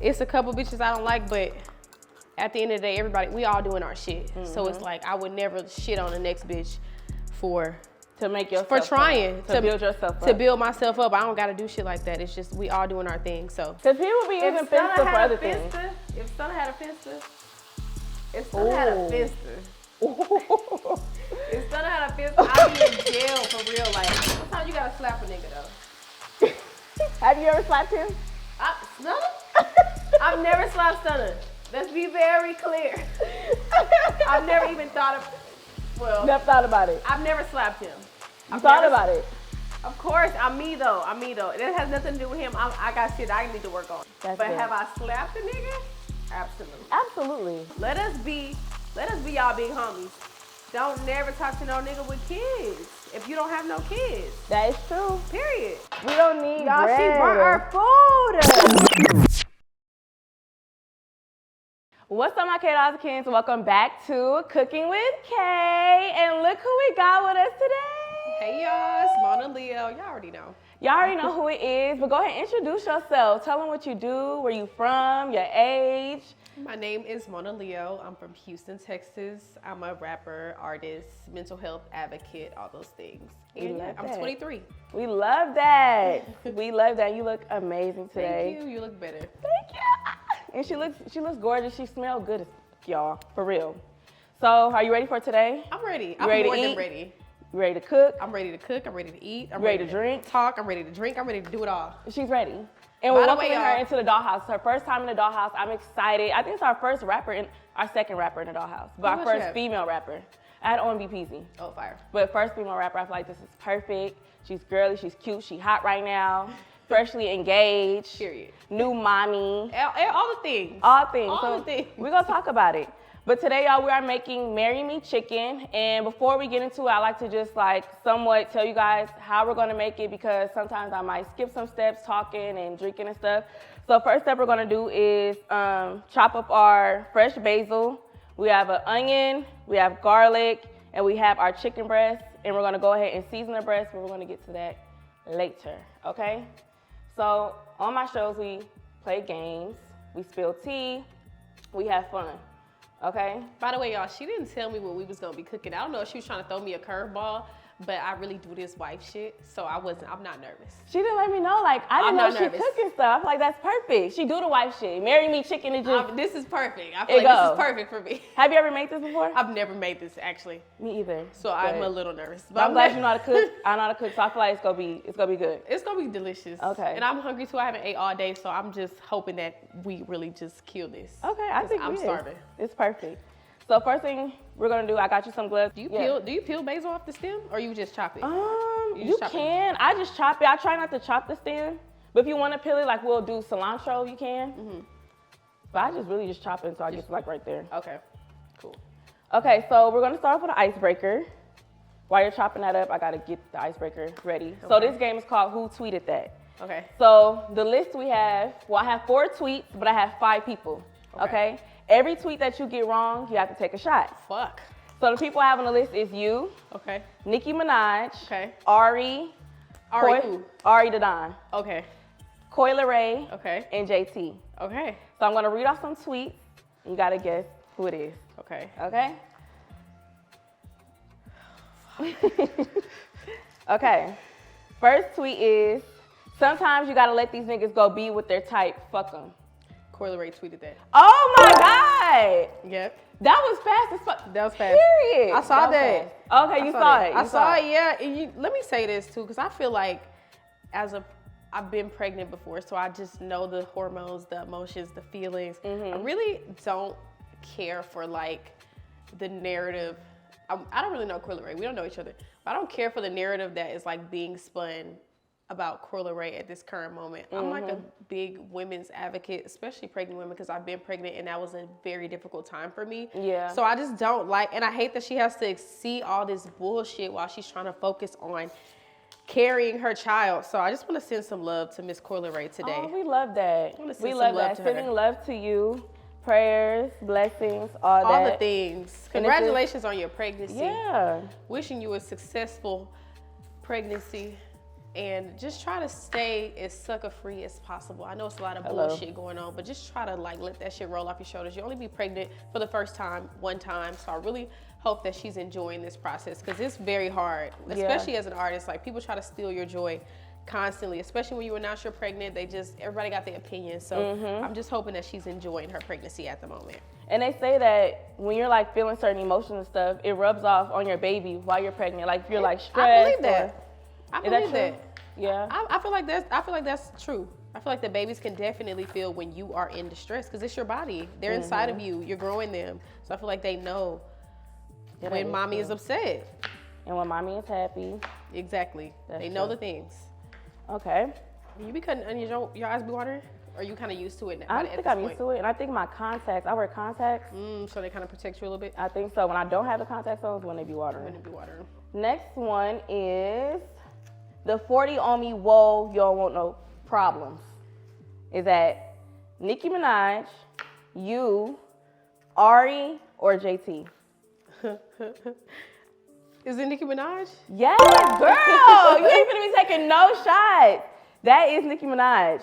It's a couple bitches I don't like, but at the end of the day, we all doing our shit. So it's like, I would never shit on the next bitch to make yourself for trying to build yourself up. To build myself up. I don't gotta do shit like that. It's just, we all doing our thing, so. Because people be using Finsta for other things. If Stunna had a Finsta, if Stunna had a Finsta, if Stunna had a Finsta, I'd be in jail for real. Like, sometimes you gotta slap a nigga though. Have you ever slapped him? Stunna? I've never slapped Stunna. Let's be very clear. I've never even thought of, never thought about it. I've never slapped him. I've thought about it. Of course, I'm me though. It has nothing to do with him. I got shit I need to work on. That's but good. have I slapped a nigga? Absolutely. Absolutely. Let us be y'all big homies. Don't never talk to no nigga with kids if you don't have no kids. That is true. Period. We don't need y'all. bread. She burnt our food. What's up, my K-Dawsons? Welcome back to Cooking with Kay. And look who we got with us today. Hey y'all, it's MONALEO. Y'all already know. Y'all already know who it is, but go ahead and introduce yourself. Tell them what you do, where you from, your age. My name is MONALEO. I'm from Houston, Texas. I'm a rapper, artist, mental health advocate, all those things. And yeah, I'm 23. We love that. We love that. You look amazing today. Thank you. You look better. Thank you. And she looks gorgeous. She smells good, y'all, for real. So, are you ready for today? I'm ready. I'm more than ready. You ready to cook? I'm ready to cook. I'm ready to eat. I'm ready to drink. Talk. I'm ready to drink. I'm ready to do it all. She's ready. And we're welcoming her into the dollhouse. Her first time in the dollhouse. I'm excited. I think it's our first rapper, our second rapper in the dollhouse, but our first female rapper. I had OMB Peasy. Oh, fire. But first female rapper, I feel like this is perfect. She's girly, she's cute, she's hot right now. Freshly engaged. Period. New mommy. All the things. All things. All the things. We're going to talk about it. But today, y'all, we are making Marry Me Chicken. And before we get into it, I like to just somewhat tell you guys how we're going to make it, because sometimes I might skip some steps talking and drinking and stuff. So first step we're going to do is chop up our fresh basil. We have an onion, we have garlic, and we have our chicken breast. And we're going to go ahead and season the breast, but we're going to get to that later, okay? So on my shows, we play games, we spill tea, we have fun, okay? By the way, y'all, she didn't tell me what we was gonna be cooking. I don't know if she was trying to throw me a curveball, but I really do this wife shit, so I'm not nervous. She didn't let me know, I didn't know she cooking stuff. Like, that's perfect. She do the wife shit. Marry Me Chicken is just... this is perfect. I feel like this is perfect for me. Have you ever made this before? I've never made this, actually. Me either. So I'm a little nervous. But I'm glad you know how to cook. I know how to cook, so I feel like it's gonna be good. It's gonna be delicious. Okay. And I'm hungry too. I haven't ate all day, so I'm just hoping that we really just kill this. Okay, I think I'm starving. It's perfect. So first thing we're gonna do, I got you some gloves. Do you peel basil off the stem, or you just chop it? You can. I just chop it. I try not to chop the stem, but if you want to peel it, we'll do cilantro, you can. Mm-hmm. But I just really chop it, so I get to right there. Okay, cool. Okay, so we're gonna start off with an icebreaker. While you're chopping that up, I gotta get the icebreaker ready. Okay. So this game is called Who Tweeted That? Okay. So the list we have, I have 4 tweets, but I have 5 people. Okay. Every tweet that you get wrong, you have to take a shot. Fuck. So the people I have on the list is you. Okay. Nicki Minaj. Okay. Ari. Who? Ari the Don. Okay. Coi Leray. Okay. And JT. Okay. So I'm gonna read off some tweets. You gotta guess who it is. Okay. Okay? Okay. First tweet is, sometimes you gotta let these niggas go be with their type. Fuck them. Coi Leray tweeted that. Oh my God! Yep. That was fast as fuck. That was fast. Period. I saw that. Okay, you saw it. I saw it, yeah. And let me say this too, because I feel like I've been pregnant before, so I just know the hormones, the emotions, the feelings. Mm-hmm. I really don't care for the narrative. I don't really know Coi Leray. We don't know each other. But I don't care for the narrative that is being spun about Coi Leray at this current moment. Mm-hmm. I'm a big women's advocate, especially pregnant women, because I've been pregnant and that was a very difficult time for me. Yeah. So I just don't and I hate that she has to see all this bullshit while she's trying to focus on carrying her child. So I just want to send some love to Miss Coi Leray today. Oh, we love that. We love that. Sending love to you. Prayers, blessings, all that. All the things. Congratulations on your pregnancy. Yeah. Wishing you a successful pregnancy. and just try to stay as sucker-free as possible. I know it's a lot of bullshit going on, but just try to like let that shit roll off your shoulders. You only be pregnant for the first time, one time. So I really hope that she's enjoying this process because it's very hard, especially as an artist. Like people try to steal your joy constantly, especially when you announce you're pregnant. Everybody got their opinions. So I'm just hoping that she's enjoying her pregnancy at the moment. And they say that when you're like feeling certain emotions and stuff, it rubs off on your baby while you're pregnant. Like if you're like stressed. I believe that. I believe that. Yeah. I feel like that's true. I feel like the babies can definitely feel when you are in distress because it's your body. They're inside of you. You're growing them. So I feel like they know when mommy is upset. And when mommy is happy. Exactly. They know the things. Okay. You be cutting onions, your eyes be watering? Or are you kind of used to it now? I think I'm used to it. And I think my contacts, I wear contacts. So they kind of protect you a little bit? I think so. When I don't have the contacts on, when they be watering. When they be watering. Next one is the 40 on me, whoa, you don't want no problems. Is that Nicki Minaj, you, Ari, or JT? Is it Nicki Minaj? Yes, girl. You ain't finna be taking no shots. That is Nicki Minaj.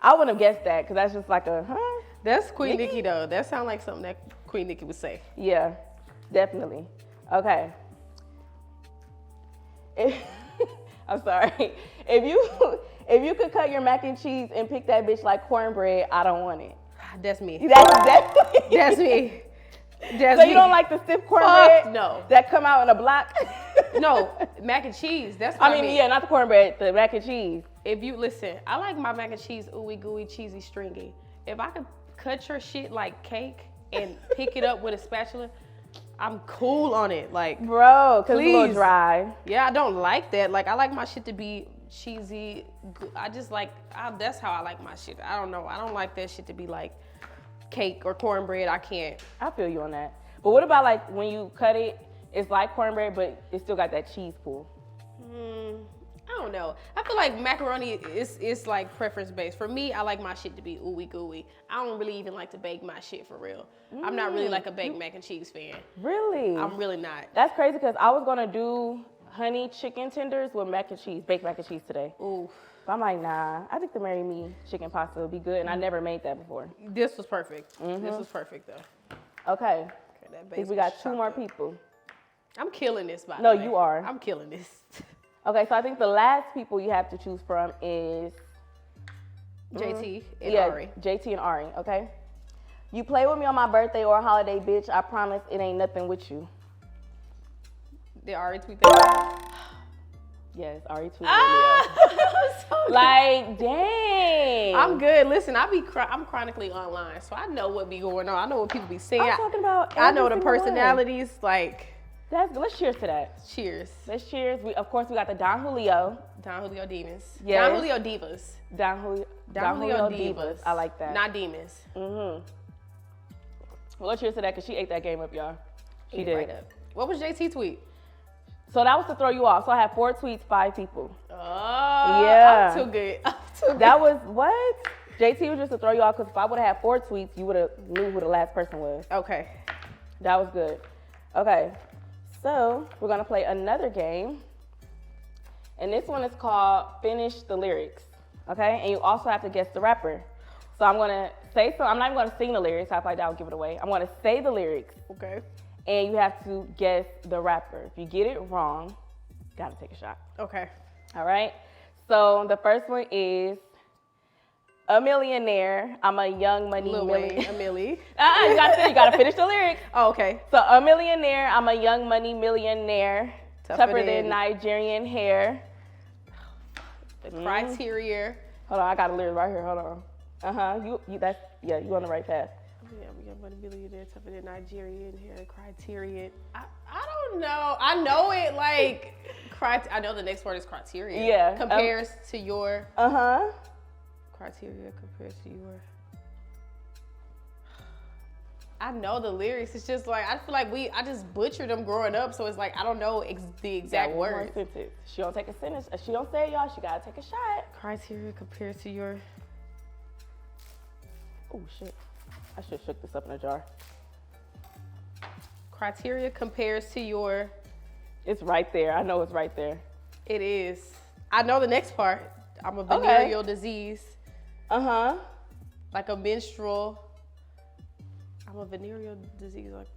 I wouldn't have guessed that because that's just like a, That's Queen Nicki though. That sounds like something that Queen Nicki would say. Yeah, definitely. Okay. I'm sorry. If you could cut your mac and cheese and pick that bitch like cornbread, I don't want it. That's me. That's me. So you don't like the stiff cornbread? No. That come out in a block? No, mac and cheese. That's what I mean. Yeah, not the cornbread, the mac and cheese. If you listen, I like my mac and cheese ooey gooey, cheesy, stringy. If I could cut your shit like cake and pick it up with a spatula, I'm cool on it. Like, bro, because it's a little dry. Yeah, I don't like that. Like, I like my shit to be cheesy. I just like, that's how I like my shit. I don't know. I don't like that shit to be like cake or cornbread. I can't. I feel you on that. But what about like when you cut it, it's like cornbread, but it still got that cheese pool? I don't know. I feel like macaroni is like preference based. For me, I like my shit to be ooey gooey. I don't really even like to bake my shit for real. I'm not really like a baked mac and cheese fan. Really? I'm really not. That's crazy because I was gonna do honey chicken tenders with mac and cheese, baked mac and cheese today. Ooh. But I'm like, nah, I think the Marry Me chicken pasta would be good, and I never made that before. This was perfect. This was perfect though. Okay. That I think we got 2 more people. I'm killing this, by the way. No, you are. I'm killing this. Okay, so I think the last people you have to choose from is JT and Ari. JT and Ari, okay? You play with me on my birthday or holiday, bitch. I promise it ain't nothing with you. Did Ari tweet that? Yes, Ari tweeted it. So like, dang. I'm good. Listen, I'm chronically online, so I know what be going on. I know what people be saying. I'm talking about I know the personalities. Like, let's cheers to that. Cheers. Let's cheers. Of course, we got the Don Julio. Don Julio Demons. Yes. Don Julio Divas. Don Julio Divas. I like that. Not demons. Well, let's cheers to that because she ate that game up, y'all. She did. Right up. What was JT tweet? So that was to throw you off. So I had 4 tweets, 5 people. Oh, yeah. I'm too good. That was what? JT was just to throw you off because if I would have had 4 tweets, you would have knew who the last person was. Okay. That was good. Okay. So we're gonna play another game. And this one is called Finish the Lyrics. Okay? And you also have to guess the rapper. So I'm gonna say something. I'm not even gonna sing the lyrics. I feel like that would give it away. I'm gonna say the lyrics. Okay. And you have to guess the rapper. If you get it wrong, gotta take a shot. Okay. All right. So the first one is a millionaire. I'm a young money millionaire. A millie. You gotta finish the lyrics. Oh, okay. So a millionaire. I'm a young money millionaire. Tougher than Nigerian hair. The criteria. Hold on, I got a lyric right here. Hold on. You on the right path. Yeah, we got money millionaire, tougher than Nigerian hair, criterion. I don't know. I know it like I know the next word is criteria. Yeah. Compares to your criteria compares to your. I know the lyrics. It's just like I feel like I just butchered them growing up, so it's like I don't know the exact words. She don't take a sentence. If she don't say it, y'all, she gotta take a shot. Criteria compares to your. Oh shit. I should have shook this up in a jar. Criteria compares to your. It's right there. I know it's right there. It is. I know the next part. I'm a venereal disease. Like a menstrual. I'm a venereal disease. Like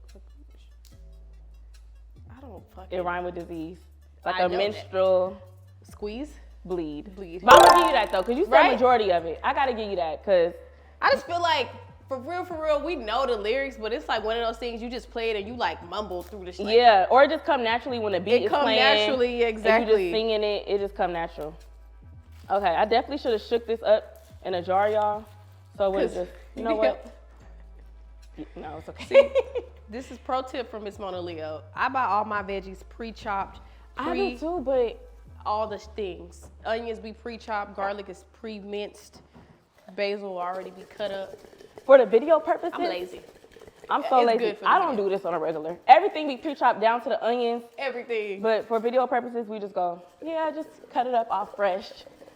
I don't fucking. It rhyme with disease. Like a menstrual. Squeeze? Bleed. But I'm gonna give you that though, because you said majority of it. I gotta give you that, because I just feel like, for real, we know the lyrics, but it's like one of those things you just play it and you like mumble through the shit. Yeah, or it just come naturally when the beat is playing. It come naturally, exactly. And you just singing it, it just come natural. Okay, I definitely should have shook this up in a jar, y'all. So it just, you know what? No, it's okay. See, this is pro tip from Miss MONALEO. I buy all my veggies pre-chopped. I do too, but all the things. Onions be pre-chopped, garlic is pre-minced, basil will already be cut up. For the video purposes, I'm lazy. I'm so lazy. I don't do this on a regular. Everything be pre-chopped down to the onions. Everything. But for video purposes, we just go, yeah, just cut it up all fresh.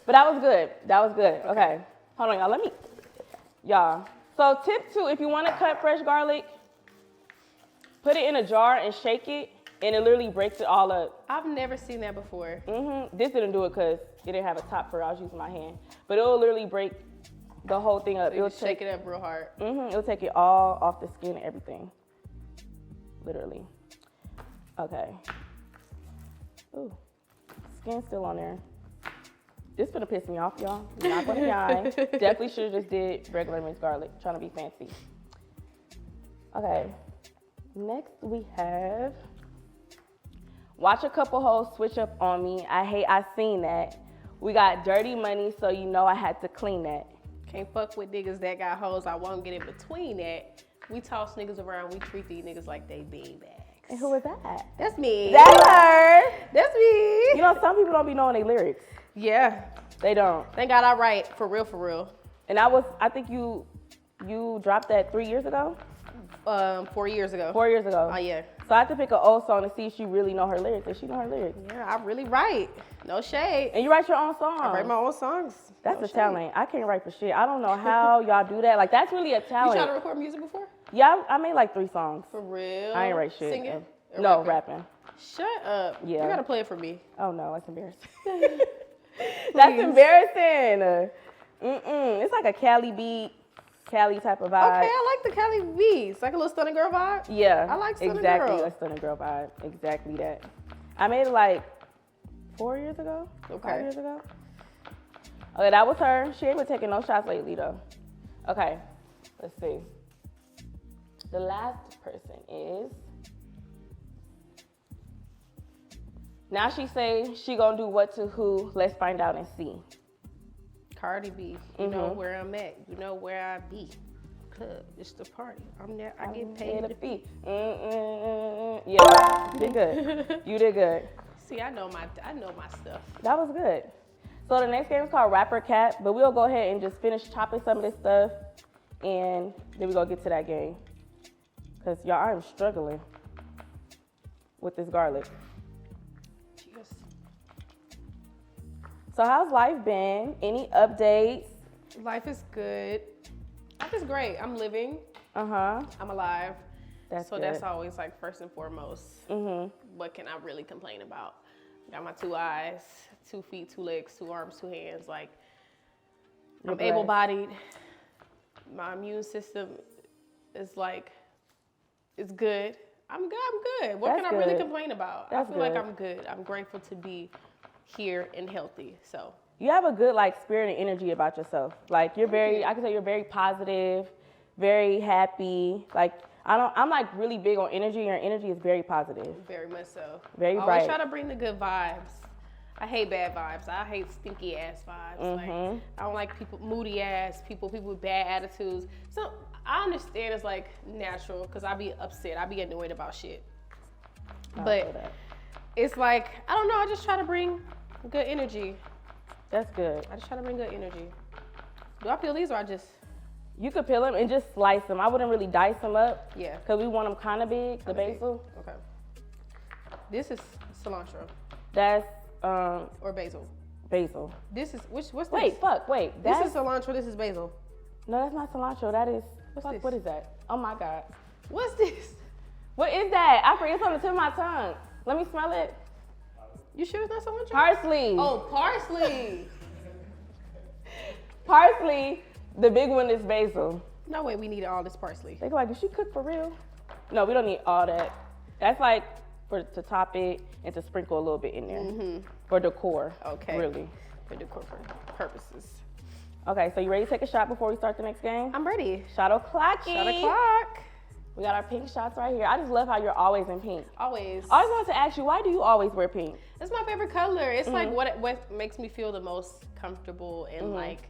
But that was good. That was good. Okay. Hold on, y'all. Y'all. So tip 2, if you want to cut fresh garlic, put it in a jar and shake it, and it literally breaks it all up. I've never seen that before. This didn't do it because it didn't have a top for it. I was using my hand. But it'll literally break the whole thing up. So it'll shake it up real hard. It'll take it all off the skin and everything. Literally. Okay. Ooh, skin's still on there. This gonna piss me off, y'all. I'm not gonna lie. Definitely should have just did regular minced garlic. Trying to be fancy. Okay. Next we have watch a couple hoes switch up on me. I seen that. We got dirty money, so you know I had to clean that. Can't fuck with niggas that got hoes. I won't get in between that. We toss niggas around. We treat these niggas like they beanbags. And who was that? That's me. That's her. That's me. You know, some people don't be knowing their lyrics. Yeah. They don't. Thank God I write for real. And I think you dropped that 3 years ago? 4 years ago. 4 years ago. Oh, yeah. So I have to pick an old song to see if she really know her lyrics. Does she know her lyrics? Yeah, I really write. No shade. And you write your own songs. I write my own songs. That's a talent. I can't write for shit. I don't know how y'all do that. Like, that's really a talent. You tried to record music before? Yeah, I made like 3 songs. For real? I ain't write shit. Singing? No, rapping. Shut up. Yeah. You gotta play it for me. Oh no, that's embarrassing. That's embarrassing. It's like a Cali type of vibe. Okay, I like the Cali beats. Like a little Stunning Girl vibe? Yeah. I like Stunning exactly Girl. A Stunning Girl vibe. Exactly that. I made it like 4 years ago. Okay. 5 years ago. Okay, that was her. She ain't been taking no shots lately though. Okay, let's see. The last person is. Now she say she gonna do what to who. Let's find out and see. Cardi B, you know where I'm at. You know where I be. Club, it's the party. I'm there. I get paid the fee. Yeah, you did good. You did good. See, I know my stuff. That was good. So the next game is called Rapper Cat, but we'll go ahead and just finish chopping some of this stuff, and then we gonna get to that game. Cause y'all, I'm struggling with this garlic. Cheers. So how's life been? Any updates? Life is good. Life is great. I'm living. I'm alive. That's always like first and foremost. What can I really complain about? Got my 2 eyes, 2 feet, 2 legs, 2 arms, 2 hands. Like, I'm able-bodied. My immune system is like, it's good. I'm good. What can I really complain about? I feel like I'm good. I'm grateful to be here and healthy. So you have a good like spirit and energy about yourself. Like you're I can say you're very positive, very happy. Like I'm like really big on energy. Your energy is very positive. Very much so. Very bright. I always try to bring the good vibes. I hate bad vibes. I hate stinky ass vibes. Like I don't like people moody ass people with bad attitudes. So I understand it's like natural because I be upset. I be annoyed about shit. But it's like, I don't know, I just try to bring good energy. That's good. I just try to bring good energy. Do I peel these or I just? You could peel them and just slice them. I wouldn't really dice them up. Yeah. Because we want them kind of big, the basil. Okay. This is cilantro. That's, or basil. Basil. This is, what's this? Wait. This is cilantro, this is basil. No, that's not cilantro. That is, what's this? What is that? Oh my God. What's this? What is that? I forget, it's on the tip of my tongue. Let me smell it. You sure it's not cilantro? Parsley. Oh, parsley. Parsley. The big one is basil. No way we needed all this parsley. They go like, did she cook for real? No, we don't need all that. That's like to top it and to sprinkle a little bit in there for decor. Okay. Really. For decor purposes. Okay, so you ready to take a shot before we start the next game? I'm ready. Shot o'clock. Shot o'clock. We got our pink shots right here. I just love how you're always in pink. Always. I always wanted to ask you, why do you always wear pink? It's my favorite color. It's like what makes me feel the most comfortable and like,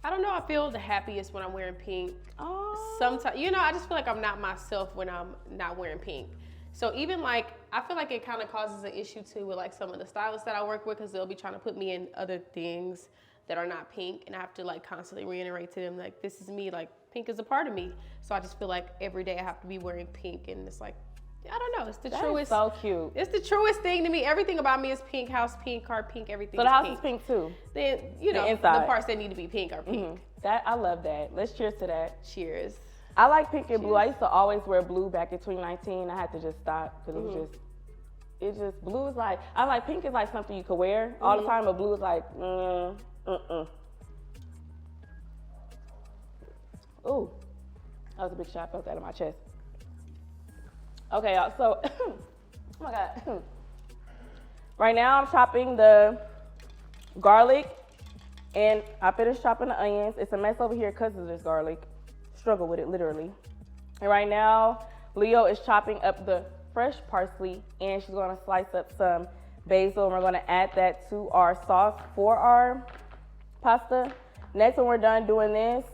I don't know, I feel the happiest when I'm wearing pink. Oh. Sometimes, you know, I just feel like I'm not myself when I'm not wearing pink. So even like, I feel like it kind of causes an issue too with like some of the stylists that I work with, because they'll be trying to put me in other things that are not pink, and I have to like constantly reiterate to them like, this is me, like pink is a part of me. So I just feel like every day I have to be wearing pink, and it's like, I don't know, it's the truest. So cute. It's the truest thing to me. Everything about me is pink, house pink, car pink, everything. So the house is pink too. Then, you know, the parts that need to be pink are pink. That, I love that. Let's cheers to that. Cheers. I like pink and blue. I used to always wear blue back in 2019. I had to just stop because it just, blue is like, I like pink is like something you could wear all the time, but blue is like, Ooh, that was a big shot. I felt that in my chest. Okay, y'all, so, oh my God. Right now I'm chopping the garlic and I finished chopping the onions. It's a mess over here because of this garlic. Struggle with it, literally. And right now, Leo is chopping up the fresh parsley and she's gonna slice up some basil, and we're gonna add that to our sauce for our pasta. Next, when we're done doing this,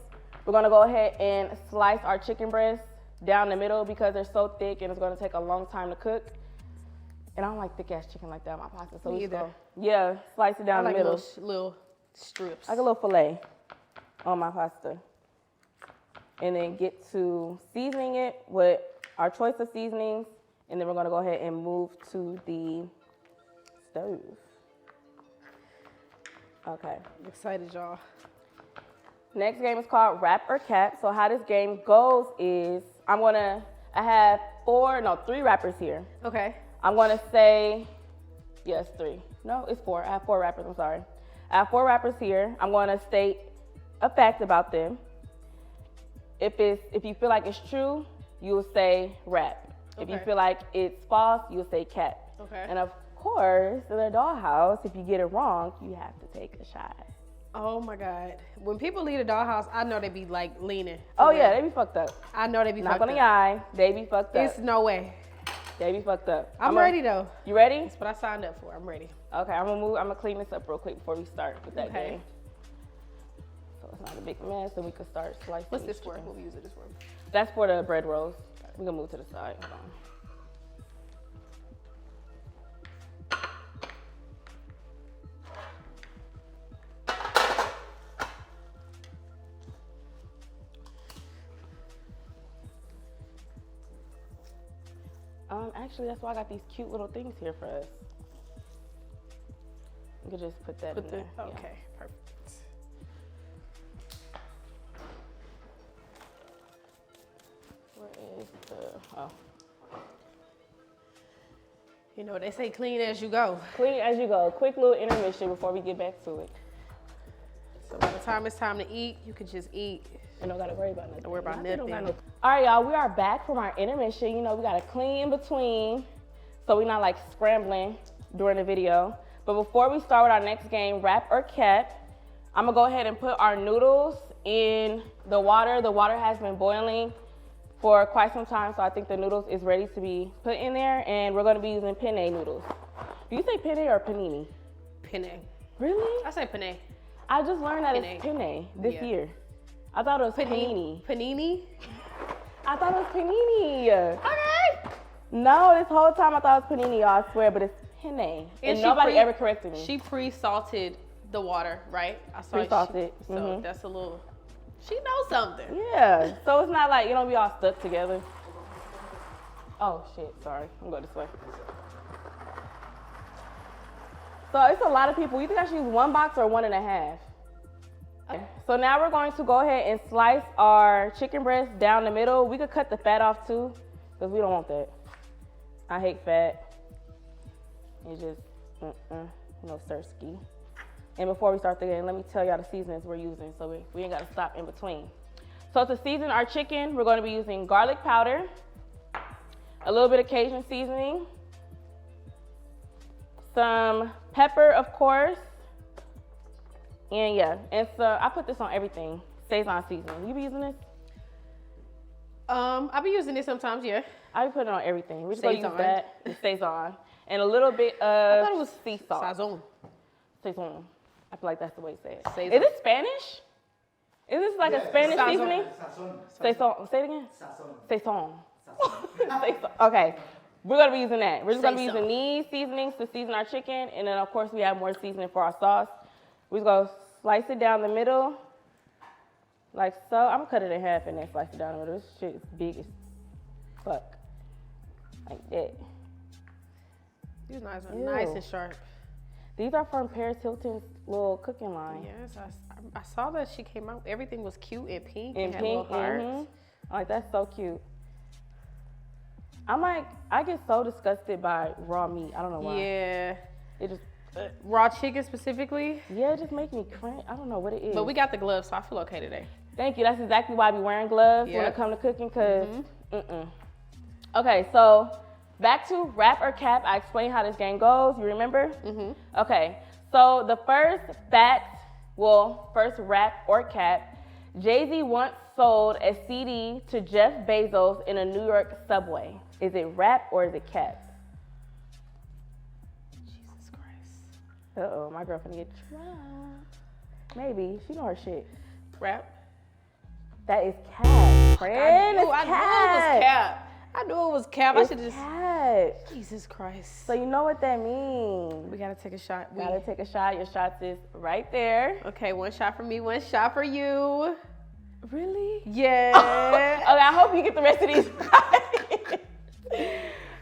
we're gonna go ahead and slice our chicken breasts down the middle because they're so thick and it's gonna take a long time to cook. And I don't like thick ass chicken like that on my pasta. So Me either. Yeah, slice it down the middle. Little strips. Like a little fillet on my pasta. And then get to seasoning it with our choice of seasonings. And then we're gonna go ahead and move to the stove. Okay. I'm excited, y'all. Next game is called Wrap or Cap. So how this game goes is I have 3 wrappers here. Okay. I'm gonna say, yes, 3. No, it's 4. I have 4 wrappers, I'm sorry. I have 4 wrappers here. I'm gonna state a fact about them. If you feel like it's true, you will say wrap. Okay. If you feel like it's false, you will say cap. Okay. And of course, in the dollhouse, if you get it wrong, you have to take a shot. Oh my God. When people leave the dollhouse, I know they be like leaning. Oh yeah, they be fucked up. I know they be Not fucked up. Not gonna lie, they be fucked up. It's no way. They be fucked up. I'm ready though. You ready? That's what I signed up for. I'm ready. Okay, I'm gonna clean this up real quick before we start with that game. So it's not a big mess, and we can start slicing. What's this for? What we use this for? That's for the bread rolls. We're gonna move to the side. Hold on. Actually, that's why I got these cute little things here for us. You could just put that in there. Okay, yeah. Perfect. Where is the, oh. You know, they say clean as you go. Clean as you go. Quick little intermission before we get back to it. So by the time it's time to eat, you can just eat. And don't gotta worry about nothing. Don't worry about nothing. All right, y'all, we are back from our intermission. You know, we gotta clean in between so we're not like scrambling during the video. But before we start with our next game, wrap or cap, I'm gonna go ahead and put our noodles in the water. The water has been boiling for quite some time, so I think the noodles is ready to be put in there, and we're gonna be using penne noodles. Do you say penne or panini? Penne. Really? I say penne. I just learned that it's penne this year. I thought it was panini. Panini? I thought it was panini. Okay. No, this whole time I thought it was panini, y'all, I swear, but it's penne. And nobody ever corrected me. She pre-salted the water, right? I saw pre-salted. So that's a little, she knows something. Yeah. So it's not like, you don't be all stuck together. Oh, shit. Sorry. I'm going this way. So it's a lot of people. You think I should use 1 box or 1.5? Okay. So now we're going to go ahead and slice our chicken breast down the middle. We could cut the fat off too, because we don't want that. I hate fat. It's just No sirski. And before we start the game, let me tell y'all the seasonings we're using so we ain't gotta stop in between. So to season our chicken, we're gonna be using garlic powder, a little bit of Cajun seasoning, some pepper, of course, and so I put this on everything. Sazon seasoning. You be using this? I be using this sometimes, yeah. I be putting it on everything. We're just gonna use Sazon. that, the Sazon, and a little bit of I thought it was sea salt. Sazon. Sazon. I feel like that's the way to say it. Sazon. Is it Spanish? Is this like a Spanish Sazon. seasoning? Sazon. Say it again. Sazon. Sazon. Okay. We're gonna be using that. We're just gonna be using these seasonings to season our chicken, and then of course we have more seasoning for our sauce. We're just gonna slice it down the middle, like so. I'm gonna cut it in half and then slice it down the middle. This shit is big as fuck. Like that. These knives are Ew. nice and sharp. These are from Paris Hilton's little cooking line. Yes, I saw that she came out. Everything was cute and pink. And had pink, little hearts. Like that's so cute. I'm like, I get so disgusted by raw meat. I don't know why. Yeah. It just, Raw chicken specifically. yeah, it just makes me cringe. I don't know what it is. But we got the gloves, so I feel okay today. Thank you. That's exactly why I be wearing gloves when it Yep. comes to cooking, cause, Okay, so back to rap or cap. I explained how this game goes. You remember? Okay, so the first first rap or cap. Jay-Z once sold a CD to Jeff Bezos in a New York subway. Is it rap or is it cap? Jesus Christ. Uh-oh, my girlfriend get trapped. Maybe. She know her shit. Rap. That is cap. I Friend, knew, it's I knew it was cap. I knew it was cap. It's I should just. cap. Jesus Christ. So you know what that means. We gotta take a shot. Gotta take a shot. Your shots is right there. Okay, one shot for me, one shot for you. Really? Yeah. Okay, I hope you get the rest of these right.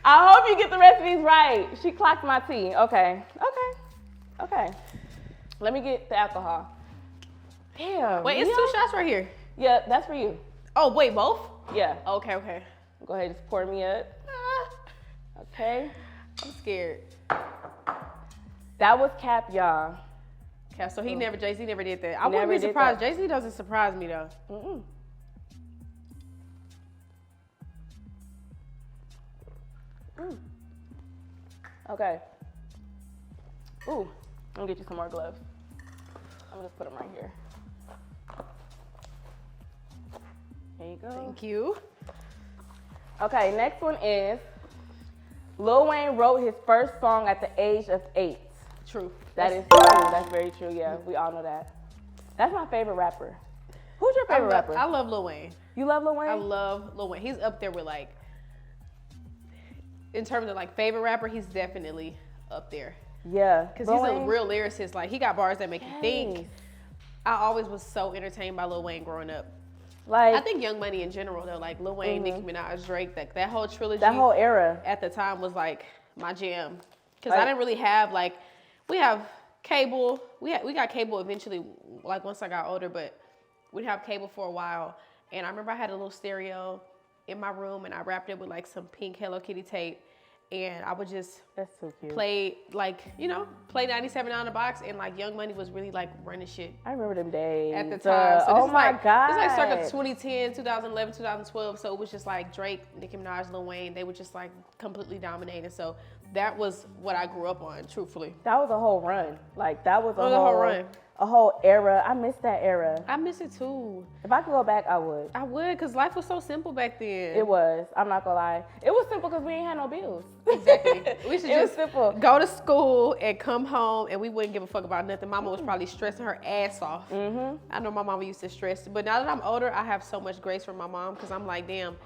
I hope you get the rest of these right. She clocked my tea. Okay. Let me get the alcohol. Damn. Wait, it's Leon? 2 shots right here. Yeah, that's for you. Oh, wait, both? Yeah. Okay. Go ahead, just pour me up. Okay. I'm scared. That was cap, y'all. Okay, so Jay-Z never did that. I wouldn't Never be did surprised. that. Jay-Z doesn't surprise me though. Mm-mm. Okay. Ooh, I'm gonna get you some more gloves. I'm gonna just put them right here. There you go. Thank you. Okay, next one is Lil Wayne wrote his first song at the age of 8. True. That is true. That's very true. Yeah, we all know that. That's my favorite rapper. Who's your favorite rapper? I love Lil Wayne. You love Lil Wayne? I love Lil Wayne. He's up there with like, in terms of like favorite rapper, he's definitely up there. Yeah. Because he's a real lyricist. Like he got bars that make you think. Yes. I always was so entertained by Lil Wayne growing up. Like I think Young Money in general though, like Lil Wayne, Nicki Minaj, Drake, that whole trilogy. that whole era. At the time was like my jam. Because Like- I didn't really have like, we have cable. We got cable eventually, like once I got older, but we'd have cable for a while. And I remember I had a little stereo in my room and I wrapped it with like some pink Hello Kitty tape. And I would just That's so cute. play like, play 97 on the box, and like Young Money was really like running shit I remember them days. at the time. So this oh is my like, God. It's like circa 2010, 2011, 2012. So it was just like Drake, Nicki Minaj, Lil Wayne. They were just like completely dominating. So that was what I grew up on, truthfully. That was a whole run. Like that was a It was a whole run. A whole era. I miss that era. I miss it too. If I could go back, I would. I would, because life was so simple back then. It was. I'm not gonna lie. It was simple because we ain't had no bills. Exactly. We should It was just simple. go to school and come home, and we wouldn't give a fuck about nothing. Mama was probably stressing her ass off. I know my mama used to stress, but now that I'm older, I have so much grace from my mom, because I'm like, damn,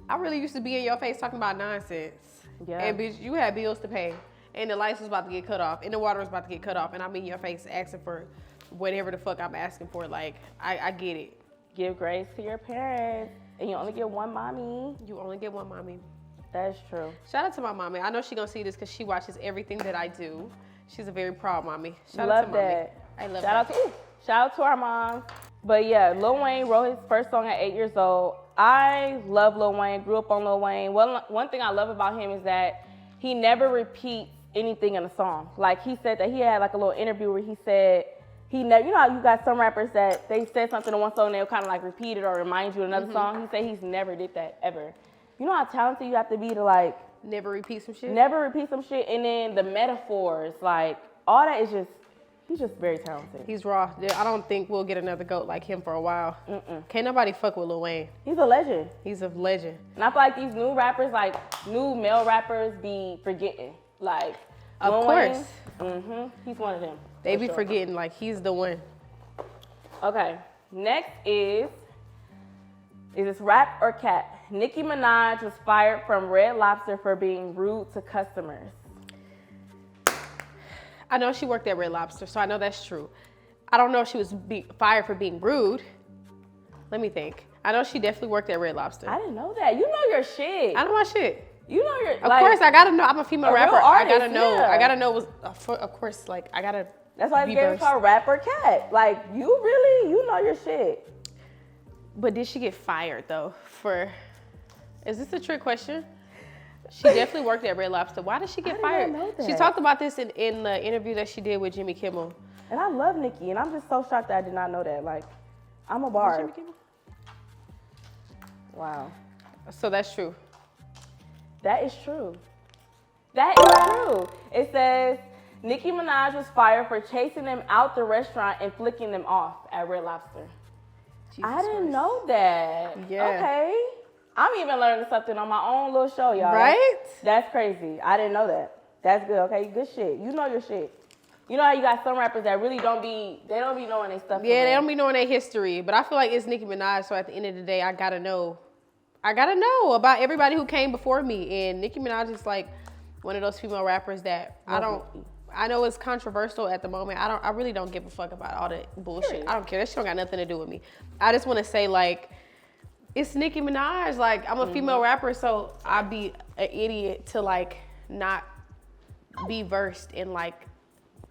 I really used to be in your face talking about nonsense. Yeah. And bitch, you had bills to pay, and the lights was about to get cut off, and the water was about to get cut off, and I'm in your face asking for whatever the fuck I'm asking for. Like, I get it. Give grace to your parents, and you only get one mommy. You only get one mommy. That's true. Shout out to my mommy. I know she gonna see this because she watches everything that I do. She's a very proud mommy. Shout out Love to mommy. that. I love Shout that. out to our moms. But yeah, Lil Wayne wrote his first song at 8 years old. I love Lil Wayne. Grew up on Lil Wayne. One thing I love about him is that he never repeats anything in a song. Like he said that he had like a little interview where he said he never, you know how you got some rappers that they said something in one song and they'll kind of like repeat it or remind you of another song. He said he's never did that ever. You know how talented you have to be to like Never repeat some shit? never repeat some shit, and then the metaphors, like all that is just, he's just very talented. He's raw. I don't think we'll get another GOAT like him for a while. Can't nobody fuck with Lil Wayne. He's a legend. He's a legend. And I feel like these new rappers, like new male rappers, be forgetting. Like, Of Lil course. Wayne, he's one of them. They for be sure. forgetting like he's the one. Okay, next is this rap or cat? Nicki Minaj was fired from Red Lobster for being rude to customers. I know she worked at Red Lobster, so I know that's true. I don't know if she was fired for being rude. Let me think. I know she definitely worked at Red Lobster. I didn't know that. You know your shit. I know my shit. You know your. Of course, I gotta know. I'm a female rapper. artist, I gotta know. yeah. I gotta know. Of course, like I gotta. That's why it's be game versed. called rap or cat. Like you know your shit. But did she get fired though? Is this a trick question? She definitely worked at Red Lobster. Why did she get fired? know that. She talked about this in the interview that she did with Jimmy Kimmel. And I love Nicki, and I'm just so shocked that I did not know that. Like, I'm a barb. Jimmy Kimmel? Wow. So that's true. That is true. That is true. It says Nicki Minaj was fired for chasing them out the restaurant and flicking them off at Red Lobster. Jesus I didn't Christ. know that. Yeah. Okay. I'm even learning something on my own little show, y'all. Right? That's crazy. I didn't know that. That's good. Okay, good shit. You know your shit. You know how you got some rappers that really don't be knowing their stuff. Yeah, they don't be knowing their history. But I feel like it's Nicki Minaj, so at the end of the day, I gotta know about everybody who came before me. And Nicki Minaj is like one of those female rappers that I know it's controversial at the moment. I really don't give a fuck about all that bullshit. Period. I don't care. That shit don't got nothing to do with me. I just want to say like, it's Nicki Minaj. Like I'm a female rapper, so I'd be an idiot to like not be versed in like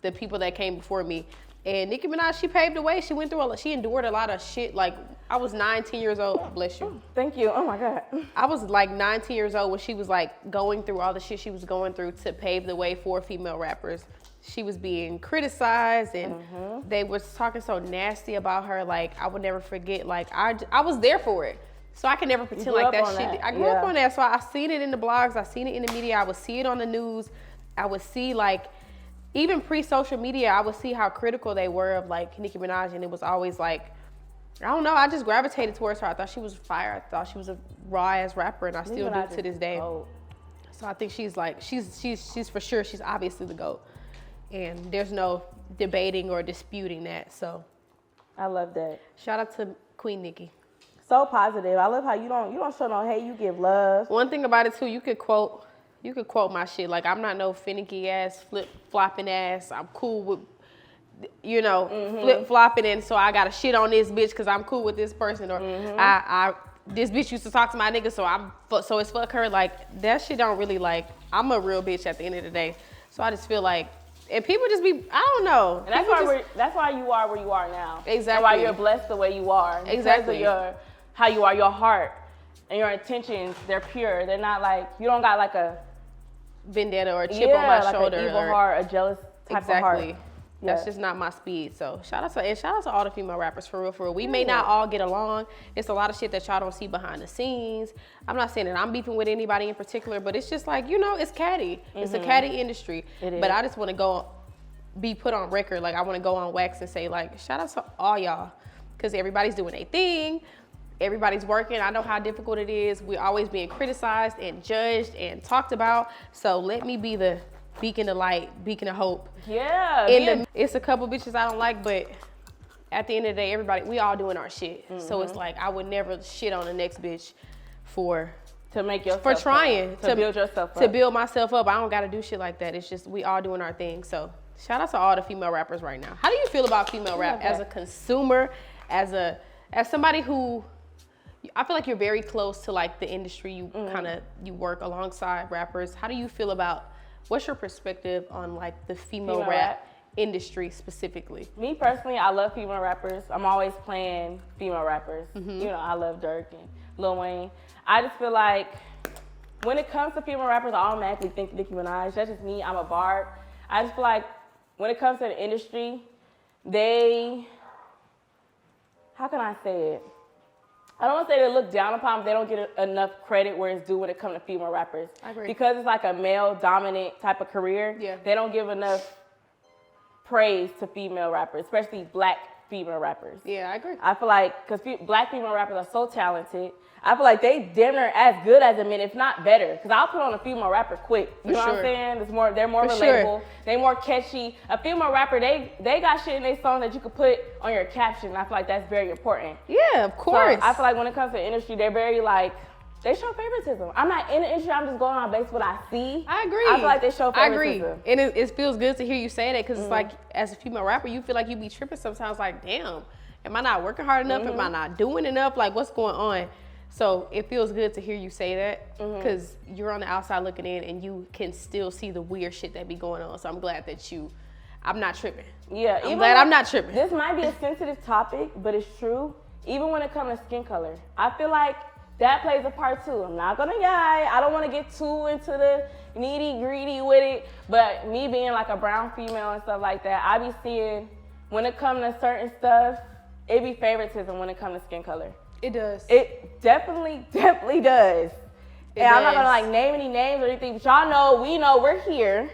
the people that came before me. And Nicki Minaj, she paved the way. She went through she endured a lot of shit. Like I was 19 years old. Bless you. Thank you. Oh my God. I was like 19 years old when she was like going through all the shit she was going through to pave the way for female rappers. She was being criticized and they was talking so nasty about her. Like I would never forget. Like I was there for it. So I can never pretend like that shit. I grew up on that. So I seen it in the blogs. I seen it in the media. I would see it on the news. I would see like, even pre-social media, I would see how critical they were of like Nicki Minaj, and it was always like, I don't know, I just gravitated towards her. I thought she was fire. I thought she was a raw ass rapper, and I still do to this day. So I think she's like, she's for sure, she's obviously the GOAT, and there's no debating or disputing that. So I love that. shout out to Queen Nicki. So positive. I love how you don't show no hate. You give love. One thing about it too, you could quote my shit. Like I'm not no finicky ass, flip flopping ass. I'm cool with, flip flopping, and so I gotta shit on this bitch because I'm cool with this person, or this bitch used to talk to my nigga, so it's fuck her. Like that shit don't really like. I'm a real bitch at the end of the day, so I just feel like, and people just be, I don't know. And that's why you are where you are now. Exactly. And why you're blessed the way you are. Exactly. Because of how you are, your heart and your intentions, they're pure. They're not like, you don't got like a vendetta or a chip on my shoulder, an evil heart, a jealous type of heart. Exactly. That's just not my speed. So shout out to all the female rappers, for real. We may not all get along. It's a lot of shit that y'all don't see behind the scenes. I'm not saying that I'm beefing with anybody in particular, but it's just like, it's catty. It's a catty industry. It is. But I just want to be put on record. Like I want to go on wax and say like, shout out to all y'all, because everybody's doing their thing. Everybody's working. I know how difficult it is. We're always being criticized and judged and talked about. So let me be the beacon of light, beacon of hope. Yeah. It's a couple bitches I don't like, but at the end of the day, we all doing our shit. So it's like, I would never shit on the next bitch for to build yourself up. To build myself up. I don't got to do shit like that. It's just, we all doing our thing. So shout out to all the female rappers right now. How do you feel about female rap as a consumer, as somebody who, I feel like you're very close to like the industry. You you work alongside rappers. How do you feel about, what's your perspective on like the female rap industry specifically? Me personally, I love female rappers. I'm always playing female rappers. I love Dirk and Lil Wayne. I just feel like when it comes to female rappers, I automatically think Nicki Minaj. That's just me. I'm a barb. I just feel like when it comes to the industry, how can I say it? I don't want to say they look down upon, but they don't get enough credit where it's due when it comes to female rappers. I agree. Because it's like a male-dominant type of career, they don't give enough praise to female rappers, especially black female rappers. Yeah, I agree. I feel like, because black female rappers are so talented, I feel like they damn near as good as the men, if not better. Because I'll put on a female rapper quick. You know what I'm saying? They're more relatable. They're more catchy. A female rapper, they got shit in their songs that you could put on your caption. I feel like that's very important. Yeah, of course. So I feel like when it comes to the industry, they're very like, they show favoritism. I'm not in the industry. I'm just going on based what I see. I agree. I feel like they show favoritism. I agree. And it feels good to hear you say that because it's like, as a female rapper, you feel like you be tripping sometimes like, damn, am I not working hard enough? Am I not doing enough? Like, what's going on? So it feels good to hear you say that because you're on the outside looking in and you can still see the weird shit that be going on. So I'm glad that I'm not tripping. Yeah. I'm glad I'm not tripping. This might be a sensitive topic, but it's true. Even when it comes to skin color, I feel like that plays a part too. I'm not gonna lie. I don't want to get too into the needy, greedy with it. But me being like a brown female and stuff like that, I be seeing when it comes to certain stuff, it be favoritism when it comes to skin color. It does. It definitely does. I'm not gonna like name any names or anything, but y'all know, we know we're here.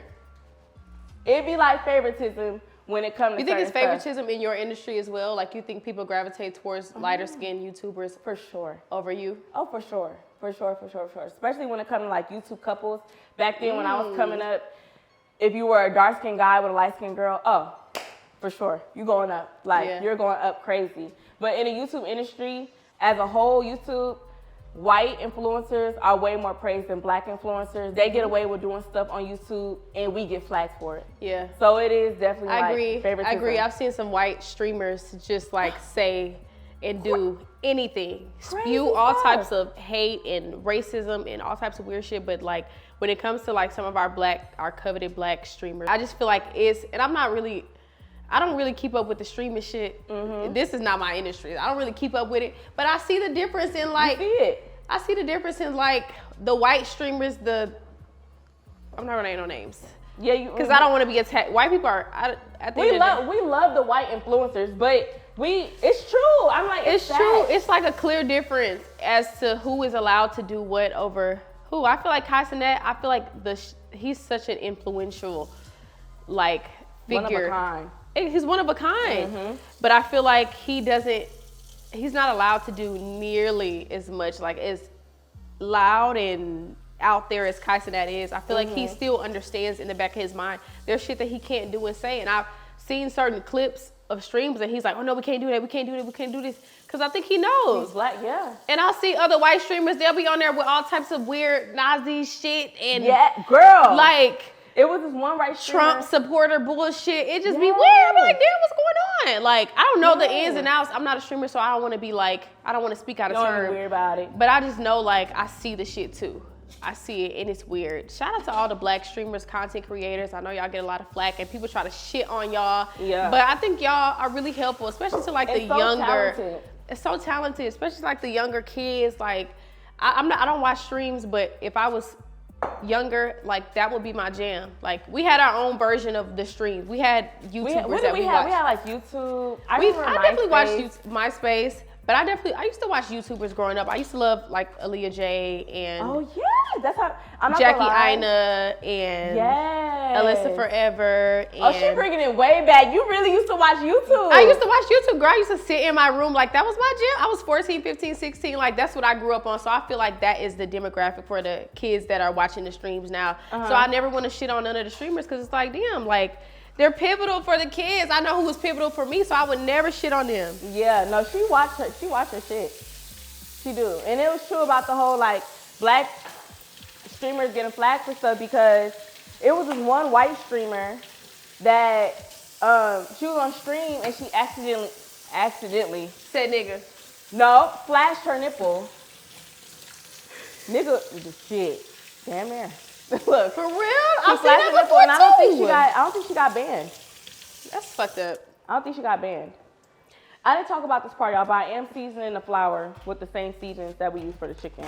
It'd be like favoritism when it comes to You think it's certain favoritism in your industry as well? Like you think people gravitate towards lighter skinned YouTubers for sure over you? Oh, for sure. Especially when it comes to like YouTube couples. Back then when I was coming up, if you were a dark skinned guy with a light skinned girl, oh, for sure, you going up. Like you're going up crazy. But in the YouTube industry, as a whole, YouTube, white influencers are way more praised than black influencers. They get away with doing stuff on YouTube, and we get flagged for it. Yeah. So it is definitely favoritism. I agree. I've seen some white streamers just like say and do anything, spew all types of hate and racism and all types of weird shit. But like when it comes to like some of our coveted black streamers, I just feel like and I don't really keep up with the streaming shit. This is not my industry. I don't really keep up with it. But I see the difference in like, I see the difference in like the white streamers, I'm not gonna name no names. Yeah, because I don't want to be attacked. White people are, we love the white influencers, but it's true. I'm like, it's true. It's like a clear difference as to who is allowed to do what over who. I feel like Kai Cenat, I feel like he's such an influential like figure. One of a kind. He's one of a kind, but I feel like he's not allowed to do nearly as much, like as loud and out there as Kai Cenat is. I feel like he still understands in the back of his mind, there's shit that he can't do and say. And I've seen certain clips of streams and he's like, oh no, we can't do that, we can't do this. Cause I think he knows. He's black, yeah. And I'll see other white streamers, they'll be on there with all types of weird Nazi shit and girl. Like, it was this one right Trump supporter bullshit. It just be weird. I'm like, damn, what's going on? Like, I don't know the ins and outs. I'm not a streamer, so I don't want to be like, I don't want to speak out of turn. Don't be weird about it. But I just know, like, I see the shit too. I see it, and it's weird. Shout out to all the black streamers, content creators. I know y'all get a lot of flack, and people try to shit on y'all. Yeah. But I think y'all are really helpful, especially to like the younger. Talented. It's so talented, especially like the younger kids. Like, I don't watch streams, but if I was younger, like that would be my jam. Like we had our own version of the stream. We had YouTubers we watched. We had like YouTube. I definitely watched MySpace, but I used to watch YouTubers growing up. I used to love like Aaliyah J and that's how I'm Jackie Aina and Alyssa Forever. And she's bringing it way back. You really used to watch YouTube. I used to watch YouTube, girl. I used to sit in my room like that was my jam. I was 14, 15, 16. Like that's what I grew up on. So I feel like that is the demographic for the kids that are watching the streams now. So I never want to shit on none of the streamers because it's like, damn, like they're pivotal for the kids. I know who was pivotal for me, so I would never shit on them. Yeah, no, she watched her shit. She do. And it was true about the whole like black streamers getting flagged for stuff because it was this one white streamer that she was on stream and she accidentally said nigga. No, flashed her nipple. Nigga is the shit. Damn man. Look, for real? I've seen that before too. I don't think she got banned. That's fucked up. I don't think she got banned. I didn't talk about this part, y'all, but I am seasoning the flour with the same seasonings that we use for the chicken.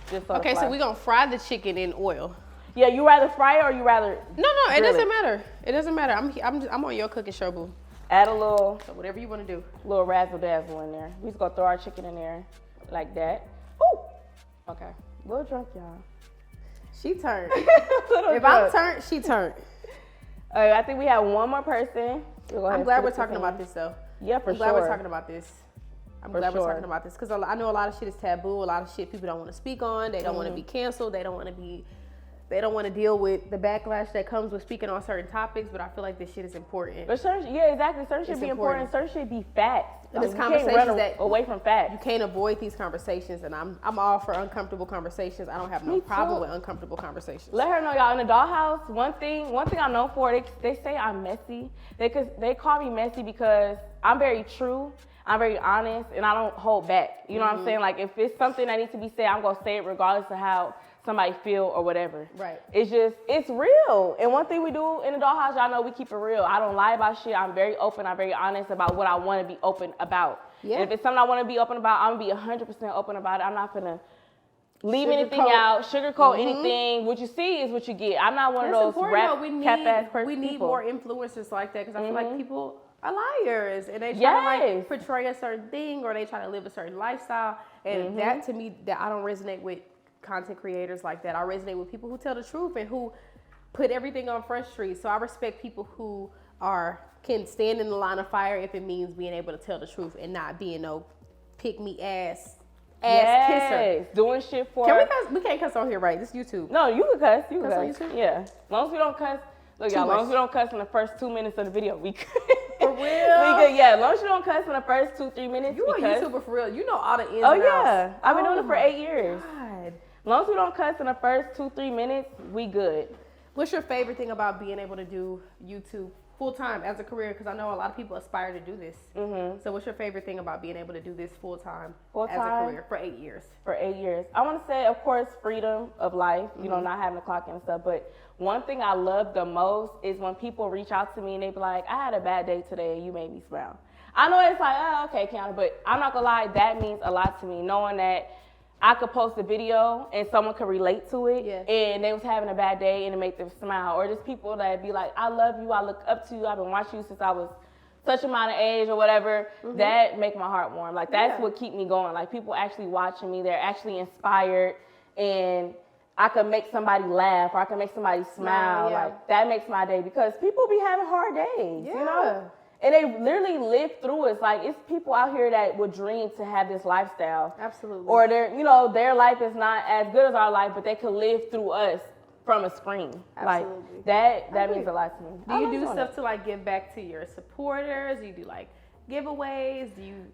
Just so Okay, so we're gonna fry the chicken in oil. Yeah, you rather fry it or you rather? No, it doesn't matter. It doesn't matter. I'm on your cooking show, boo. Add a little. So whatever you want to do. Little razzle dazzle in there. We just gonna throw our chicken in there like that. Ooh. Okay. A little drunk, y'all. She turned. If I'm turned, she turned. I think we have one more person. I'm glad we're talking about this though. Yeah, for sure. I'm glad we're talking about this. I'm glad we're talking about this because I know a lot of shit is taboo. A lot of shit people don't want to speak on. They don't want to be canceled. They don't want to deal with the backlash that comes with speaking on certain topics. But I feel like this shit is important. But certain, yeah, exactly. Certain shit be important. Certain shit be facts. And it's conversations that away from facts. You can't avoid these conversations, and I'm all for uncomfortable conversations. I don't have no problem with uncomfortable conversations. Let her know, y'all. In the dollhouse, one thing I'm known for. They say I'm messy. They call me messy because I'm very true. I'm very honest, and I don't hold back. You know what I'm saying? Like, if it's something that needs to be said, I'm going to say it regardless of how somebody feel or whatever. Right. It's real. And one thing we do in the dollhouse, y'all know we keep it real. I don't lie about shit. I'm very open. I'm very honest about what I want to be open about. Yeah. And if it's something I want to be open about, I'm going to be 100% open about it. I'm not going to leave anything out, sugarcoat anything. What you see is what you get. I'm not one of those rap cap-ass people. We need more influencers like that because I feel like people are liars and they try to like portray a certain thing or they try to live a certain lifestyle. And that to me, that I don't resonate with content creators like that. I resonate with people who tell the truth and who put everything on Front Street. So I respect people who can stand in the line of fire if it means being able to tell the truth and not being no pick me ass kisser. Doing shit for. Can we cuss? We can't cuss on here, right? This is YouTube. No, you can cuss. You can cuss. On YouTube? Yeah. As long as we don't cuss. Look, y'all, as long as we don't cuss in the first 2 minutes of the video, we could. For real? We could, yeah. As long as you don't cuss in the first 2-3 minutes, you a YouTuber for real. You know all the ins and outs. Yeah. I've been doing it for 8 years. God. As long as we don't cuss in the first 2-3 minutes, we good. What's your favorite thing about being able to do YouTube full time as a career? Because I know a lot of people aspire to do this. So what's your favorite thing about being able to do this full time as a career for 8 years? For 8 years. I want to say, of course, freedom of life, you know, not having to clock in and stuff. But one thing I love the most is when people reach out to me and they be like, I had a bad day today and you made me smile. I know it's like, oh, okay, Kiana, but I'm not going to lie, that means a lot to me, knowing that I could post a video and someone could relate to it and they was having a bad day and it made them smile. Or just people that be like, I love you, I look up to you, I've been watching you since I was such amount of age or whatever. That make my heart warm. Like that's what keep me going. Like people actually watching me, they're actually inspired and I could make somebody laugh or I could make somebody smile. Like that makes my day because people be having hard days, you know? And they literally live through it. It's like, it's people out here that would dream to have this lifestyle. Absolutely. Or their life is not as good as our life, but they could live through us from a screen. Absolutely. Like that means a lot to me. Do you do stuff to like give back to your supporters? Do you do like giveaways? Do you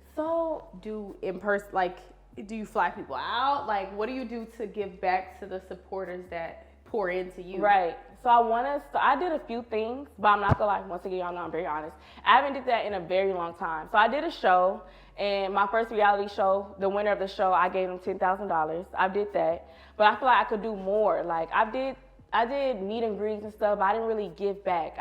do in person, like, do you fly people out? Like, what do you do to give back to the supporters that pour into you? Right. So I did a few things, but I'm not gonna lie, once again, y'all know I'm very honest. I haven't did that in a very long time. So I did a show, and my first reality show, the winner of the show, I gave him $10,000. I did that, but I feel like I could do more. Like I did meet and greets and stuff, but I didn't really give back.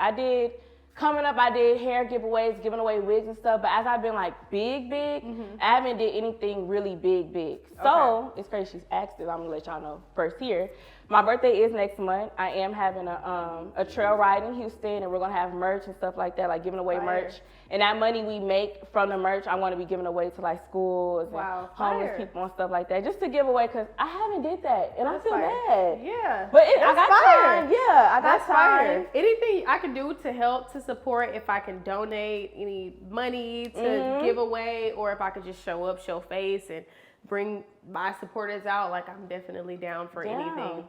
Coming up, I did hair giveaways, giving away wigs and stuff, but as I've been like big, I haven't did anything really big. So, it's crazy she's asked it, I'm gonna let y'all know first here. My birthday is next month. I am having a trail ride in Houston and we're gonna have merch and stuff like that, like giving away merch. And that money we make from the merch, I'm gonna be giving away to like schools and homeless people and stuff like that, just to give away, cause I haven't did that and I feel bad. Yeah. But I got time. Yeah, I got time. Anything I can do to help, to support, if I can donate any money to give away, or if I could just show up, show face, and bring my supporters out, like I'm definitely down for anything.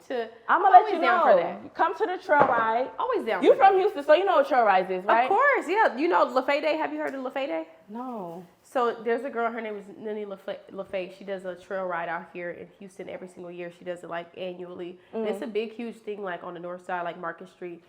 I'm gonna let you know. For that. Come to the trail ride. Always down. You from Houston, so you know what trail rides is, right? Of course, yeah. You know LaFay Day. Have you heard of LaFay Day? No. So there's a girl. Her name is Nini LaFay. She does a trail ride out here in Houston every single year. She does it like annually. And it's a big, huge thing, like on the north side, like Market Street.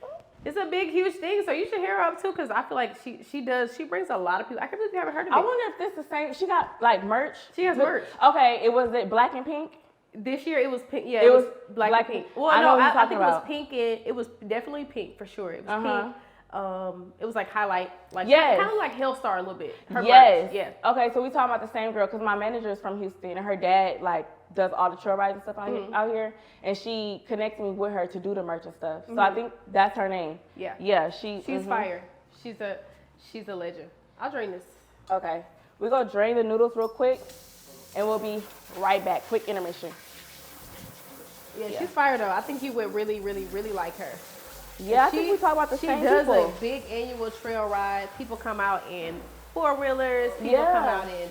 It's a big, huge thing. So you should hear her up too, because I feel like she brings a lot of people. I can't believe you haven't heard of it. I wonder if this is the same. She got like merch. She has merch. Okay, was it black and pink? This year it was pink. Yeah, it was black and pink. Well, I think it was pink, and it was definitely pink for sure. It was pink. It was like highlight, like kind of like Hellstar a little bit. Her merch. Yeah. Okay, so we talking about the same girl because my manager is from Houston and her dad like does all the trail rides and stuff out here, and she connects me with her to do the merch and stuff. So I think that's her name. Yeah. Yeah, she's fire. She's a legend. I'll drain this. Okay. We're going to drain the noodles real quick, and we'll be right back. Quick intermission. Yeah, she's fire, though. I think you would really, really, really like her. Yeah, I think we talk about the same people. She does a big annual trail ride. People come out in four-wheelers. People come out in...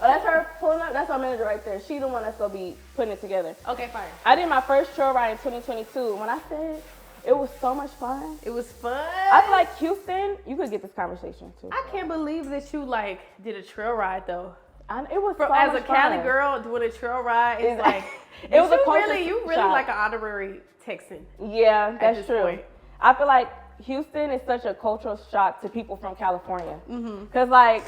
Oh, that's her pulling up. That's our manager right there. She the one that's going to be putting it together. Okay, fire. I did my first trail ride in 2022. When I said it was so much fun. It was fun. I feel like Houston, you could get this conversation, too. I can't believe that you, like, did a trail ride, though. It was so as much a Cali fun. girl doing a trail ride, it's like... It was a culture you really shock. like an honorary Texan. Yeah, that's true. Point. I feel like Houston is such a cultural shock to people from California. Because, like,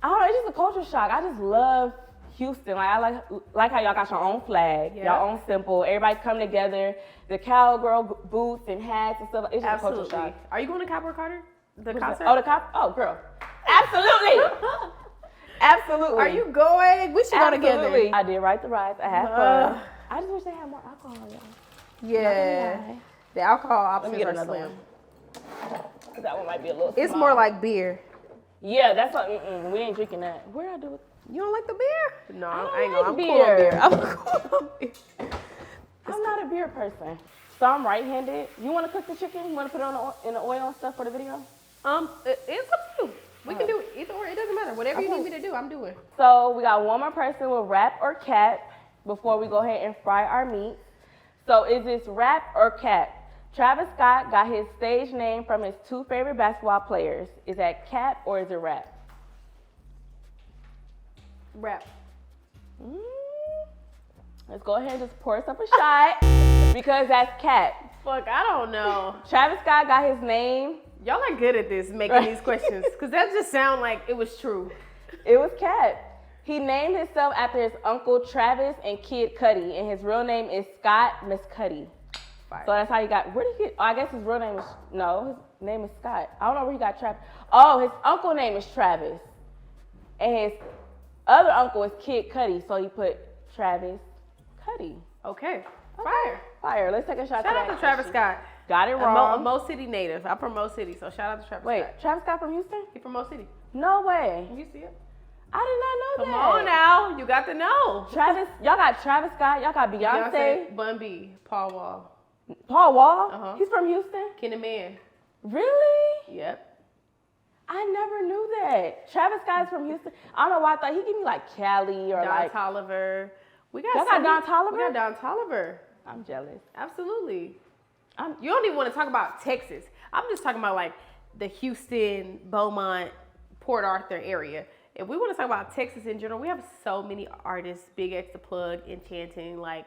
I don't know, it's just a culture shock. I just love Houston. Like, I like how y'all got your own flag, y'all own symbol. Everybody come together. The cowgirl boots and hats and stuff. It's just a culture shock. Are you going to Cowboy Carter? The concert? Oh, girl. Absolutely. Absolutely. Are you going? We should go together. I did ride the rides. I had fun. I just wish they had more alcohol, y'all. Yeah. The alcohol options are another slim. One. That one might be a little It's small. more like beer. Yeah, that's what, we ain't drinking that. Where I do it? You don't like the beer? No, I ain't like gonna. beer. I'm cool on beer. I'm not a beer person. So I'm right-handed. You want to cook the chicken? You want to put it in the oil and stuff for the video? It's up to you. We can do either or. It doesn't matter. Whatever you need me to do, I'm doing. So we got one more person with wrap or cap before we go ahead and fry our meat. So is this wrap or cap? Travis Scott got his stage name from his two favorite basketball players. Is that cap or is it wrap? Wrap. Let's go ahead and just pour us up a shot because that's cap. Fuck, I don't know. Travis Scott got his name. Y'all are good at this, making these questions, because that just sound like it was true. It was cap. He named himself after his uncle Travis and Kid Cudi, and his real name is Scott Mescudi. Fire. So that's how he got. Where did he get? Oh, I guess his real name is his name is Scott. I don't know where he got Travis. Oh, his uncle name is Travis, and his other uncle is Kid Cudi, so he put Travis Cudi. Okay. Fire. Let's take a shot. Shout out to Travis Scott. Got it wrong. Mo City native. I'm from Mo City, so shout out to Travis Scott. Wait, Travis Scott from Houston? He from Mo City. No way. You see it? I did not know Come that. on now. You got to know. Travis, y'all got Travis Scott. Y'all got Beyonce. Bun B, Paul Wall. Paul Wall? Uh-huh. He's from Houston? Kenny Man. Really? Yep. I never knew that. Travis Scott's from Houston. I don't know why I thought he gave me like Cali or Don like Toliver. Y'all got Don Toliver? We got Don Toliver. I'm jealous. Absolutely. You don't even want to talk about Texas. I'm just talking about like the Houston, Beaumont, Port Arthur area. If we want to talk about Texas in general, we have so many artists, Big X the Plug, Enchanting, like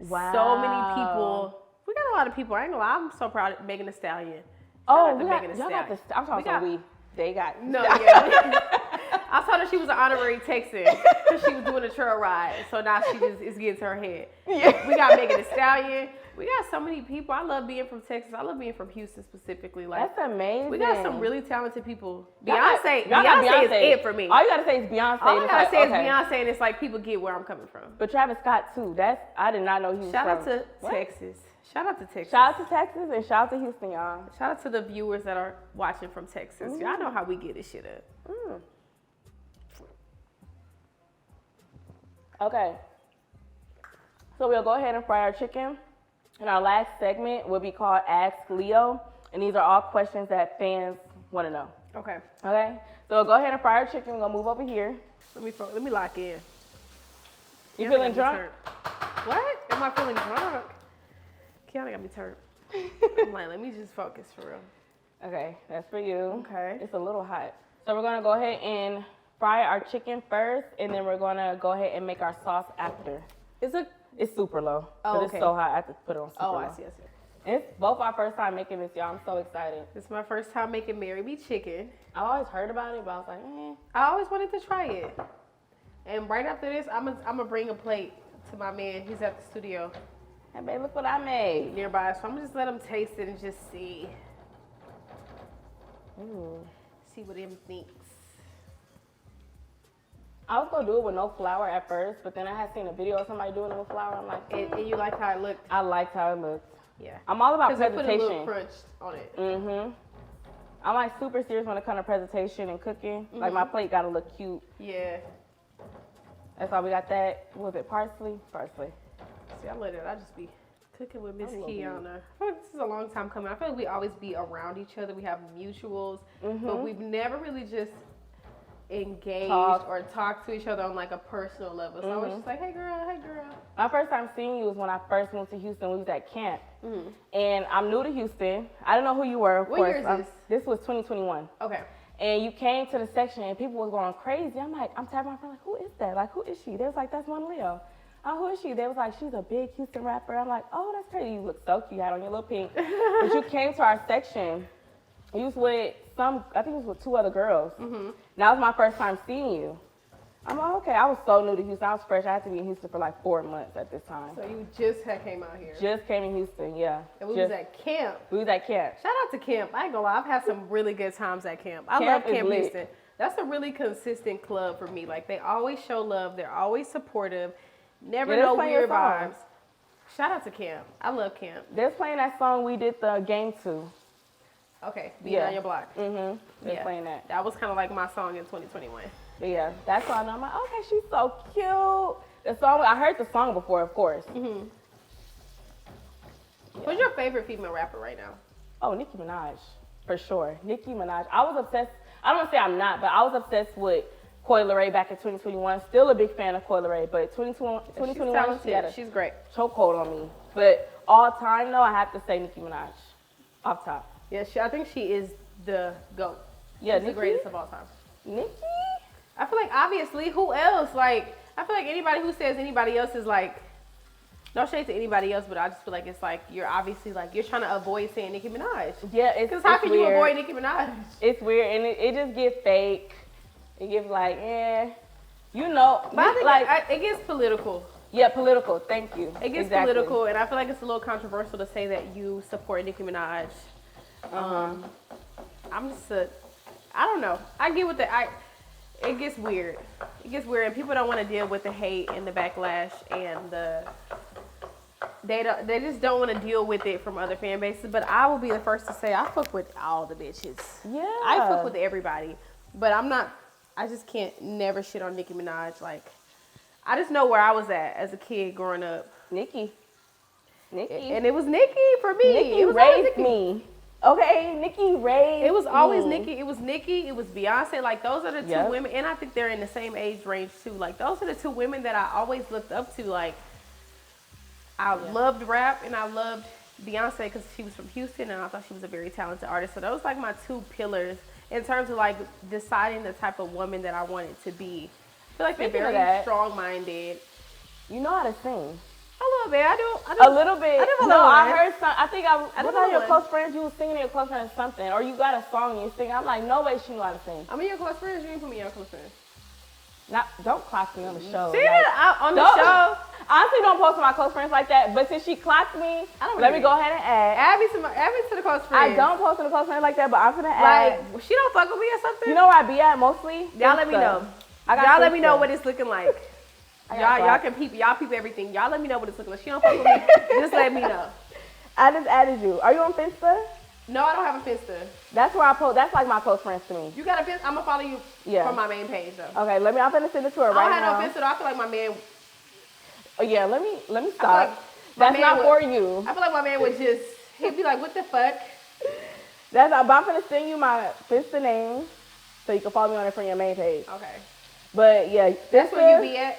so many people. We got a lot of people. I ain't gonna lie, I'm so proud of Megan Thee Stallion. Y'all got the, I'm talking about they got. No, yeah. I told her she was an honorary Texan because she was doing a trail ride. So now she just is getting to her head. Yeah. We got Megan Thee Stallion. We got so many people. I love being from Texas. I love being from Houston specifically. Like, that's amazing. We got some really talented people. Beyonce is it for me. All you gotta say is Beyonce. All I gotta say is Beyonce, and it's like people get where I'm coming from. But Travis Scott too. I did not know he was Shout from. out to Texas. Shout out to Texas. Shout out to Texas and shout out to Houston, y'all. Shout out to the viewers that are watching from Texas. Y'all know how we get this shit up. Okay. So we'll go ahead and fry our chicken. And our last segment will be called Ask Leo. And these are all questions that fans want to know. Okay. Okay? So we'll go ahead and fry our chicken. We're going to move over here. Let me lock in. You feeling drunk? What? Am I feeling drunk? Kiana got me turned. I'm like, let me just focus for real. Okay, that's for you. Okay. It's a little hot. So we're going to go ahead and fry our chicken first, and then we're going to go ahead and make our sauce after. It's super low. Oh, It's so hot, I have to put it on super low. I see. It's both our first time making this, y'all. I'm so excited. This is my first time making Marry Me chicken. I always heard about it, but I was like, I always wanted to try it. And right after this, I'm gonna bring a plate to my man. He's at the studio. Hey, babe, look what I made. Nearby. So I'm gonna just let him taste it and just see. Ooh. See what him thinks. I was gonna do it with no flour at first, but then I had seen a video of somebody doing it with flour. I'm like, And you liked how it looked? I liked how it looked. Yeah. I'm all about Because they presentation. put a little crunch on it. I'm like super serious when it comes to presentation and cooking. Like my plate gotta look cute. Yeah. That's why we got that. What was it, parsley? Parsley. See, I love it. I just be cooking with Miss Kiana. I feel like this is a long time coming. I feel like we always be around each other. We have mutuals, but we've never really just engaged or talked to each other on like a personal level. So I was just like, hey girl, hey girl. My first time seeing you was when I first moved to Houston. We was at camp. And I'm new to Houston. I don't know who you were, of course. What year is this? This was 2021. Okay. And you came to the section and people was going crazy. I'm tapping my friend like, who is that? Like, who is she? They was like, that's MONALEO. Oh, who is she? They was like, she's a big Houston rapper. I'm like, oh, that's crazy. You look so cute. You had on your little pink. But you came to our section. You was with I think it was with 2 other girls. That was my first time seeing you. I'm like, okay. I was so new to Houston. I was fresh. I had to be in Houston for like 4 months at this time. So you just came out here. Just came in Houston, yeah. And we was at camp. We was at camp. Shout out to camp. I ain't gonna lie, I've had some really good times at camp. I Camp love is Camp lit. Houston. That's a really consistent club for me. Like they always show love. They're always supportive. Never Yeah, no they're playing weird your vibes. songs. Shout out to camp. I love camp. They're playing that song we did the game to. Okay, Being on Your Block. They're playing that. That was kind of like my song in 2021. But yeah, that's why I'm like, okay, she's so cute. The song, I heard the song before, of course. Who's your favorite female rapper right now? Oh, Nicki Minaj, for sure. Nicki Minaj. I was obsessed. I don't want to say I'm not, but I was obsessed with Coi Leray back in 2021. Still a big fan of Coi Leray, but 2021 she had a She's great. chokehold on me. But all time though, I have to say Nicki Minaj, off top. Yeah, I think she is the GOAT. Yeah, She's the greatest of all time. Nicki? I feel like obviously, who else? Like, I feel like anybody who says anybody else is like, no shade to anybody else, but I just feel like it's like you're obviously like you're trying to avoid saying Nicki Minaj. Yeah, it's because how can weird. you avoid Nicki Minaj? It's weird, and it just get fake. It gets like, you know, But I think like it gets political. Yeah, political. Thank you. It gets political, and I feel like it's a little controversial to say that you support Nicki Minaj. I'm just I don't know. I get with it gets weird. It gets weird, and people don't want to deal with the hate and the backlash and they just don't want to deal with it from other fan bases. But I will be the first to say I fuck with all the bitches. Yeah. I fuck with everybody, but I just can't never shit on Nicki Minaj. Like, I just know where I was at as a kid growing up. Nicki. And it was Nicki for me. Nicki raised me. Okay, Nicki raised It was always me. Nicki. It was Nicki. It was Beyonce. Like, those are the two women. And I think they're in the same age range, too. Like, those are the 2 women that I always looked up to. Like, I loved rap and I loved Beyonce because she was from Houston and I thought she was a very talented artist. So those like my 2 pillars in terms of like deciding the type of woman that I wanted to be. I feel like Speaking they're of very that, strong-minded. You know how to sing. A little bit. I do. A little bit. I do a No, little I bit. heard some. I think was that your one. close friends? You was singing to your close friends something, or you got a song and you sing. I'm like, no way she knew how to sing. I'm in your close friends. You ain't put me in your close friends. Don't clock me on the show. See like, that on the don't- show? Honestly, don't post to my close friends like that. But since she clocked me, let me go ahead and add. Add me to the close friends. I don't post to the close friends like that, but I'm gonna add. Like, she don't fuck with me or something? You know where I be at mostly? Y'all let me know. Y'all let me know what it's looking like. Y'all can peep. Y'all peep everything. Y'all let me know what it's looking like. She don't fuck with me. Just let me know. I just added you. Are you on Finsta? No, I don't have a Finsta. That's where I post. That's like my close friends to me. You got a Finsta? I'm gonna follow you from my main page though. Okay, I'm gonna send it to her I right don't now. have no Finsta though. I feel like my man. Oh yeah, let me stop. like That's not for you. I feel like my man would just, he'd be like, what the fuck? But I'm gonna send you my Finsta name so you can follow me on it from your main page. Okay. But yeah, That's where you be at?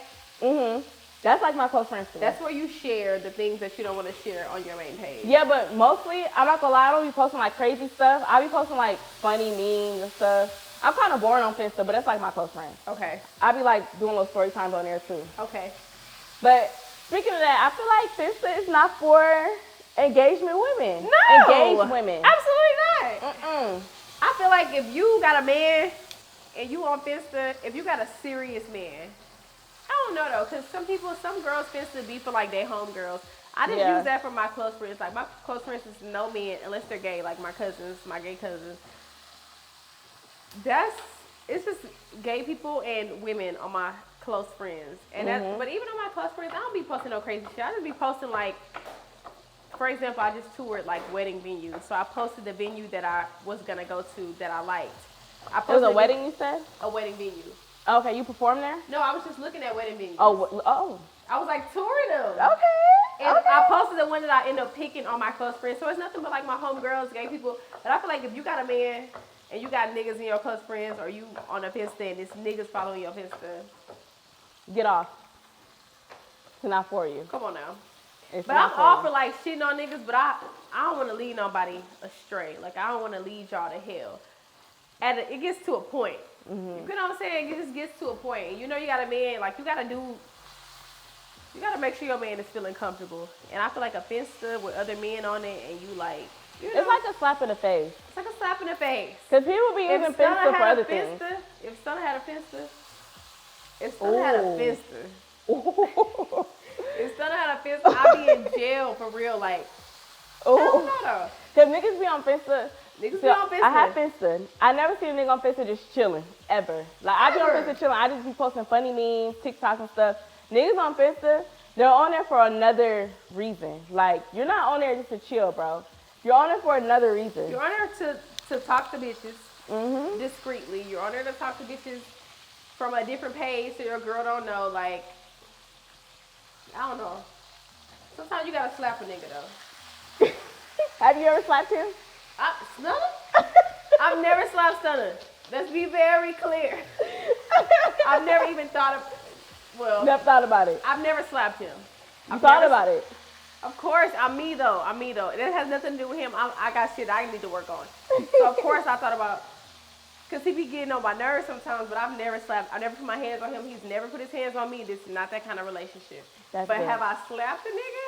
That's like my close friends to me. That's where you share the things that you don't want to share on your main page. Yeah, but mostly, I'm not gonna lie, I don't be posting like crazy stuff. I be posting like funny memes and stuff. I'm kind of boring on Finsta, but that's like my close friends. Okay. I be like doing little story times on there too. Okay. But speaking of that, I feel like Finsta is not for engagement women. No. Engaged women. Absolutely not. I feel like if you got a man and you on Finsta, if you got a serious man, I don't know though, because some girls Finsta be for like their homegirls. I just use that for my close friends. Like my close friends is no men unless they're gay, like my cousins, my gay cousins. it's just gay people and women on my close friends. And but even on my close friends, I don't be posting no crazy shit. I just be posting like, for example, I just toured like wedding venues. So I posted the venue that I was gonna go to that I liked. I posted It was a wedding, you said? A wedding venue. Okay, you performed there? No, I was just looking at wedding venues. Oh. I was like touring them. Okay. And I posted the one that I ended up picking on my close friends. So it's nothing but like my homegirls, gay people. But I feel like if you got a man and you got niggas in your close friends, or you on a Finsta and this niggas following your Finsta, get off. It's not for you. come on now. It's But not I'm for all you. for like shitting on niggas, but I don't want to lead nobody astray. Like I don't want to lead y'all to hell. It gets to a point. You know what I'm saying? It just gets to a point. And you know you got a man, like you got to make sure your man is feeling comfortable. And I feel like a Finsta with other men on it and you like, you know. It's like a slap in the face. It's like a slap in the face. Because people be using Finsta for other things. If Stunna had a Finsta, if Stunna had a Finsta, if Stunna had a Finsta, I'd be in jail for real. Like, Because niggas be on Finsta. Niggas be on Finsta. I have Finsta. I never seen a nigga on Finsta just chilling, ever. Like, I be on Finsta chilling. I just be posting funny memes, TikTok and stuff. Niggas on Finsta, they're on there for another reason. Like, you're not on there just to chill, bro. You're on there for another reason. You're on there to talk to bitches discreetly. You're on there to talk to bitches from a different page so your girl don't know. Like, I don't know. Sometimes you gotta slap a nigga though. Have you ever slapped him? Stunna? I've never slapped Stunna. Let's be very clear. I've never even thought of. Well, never thought about it. I've never slapped him. You thought about it. Of course, I'm me though. It has nothing to do with him. I got shit I need to work on. So of course I thought about, cause he be getting on my nerves sometimes. But I've never slapped. I never put my hands on him. He's never put his hands on me. This is not that kind of relationship. That's but good. have I slapped a nigga?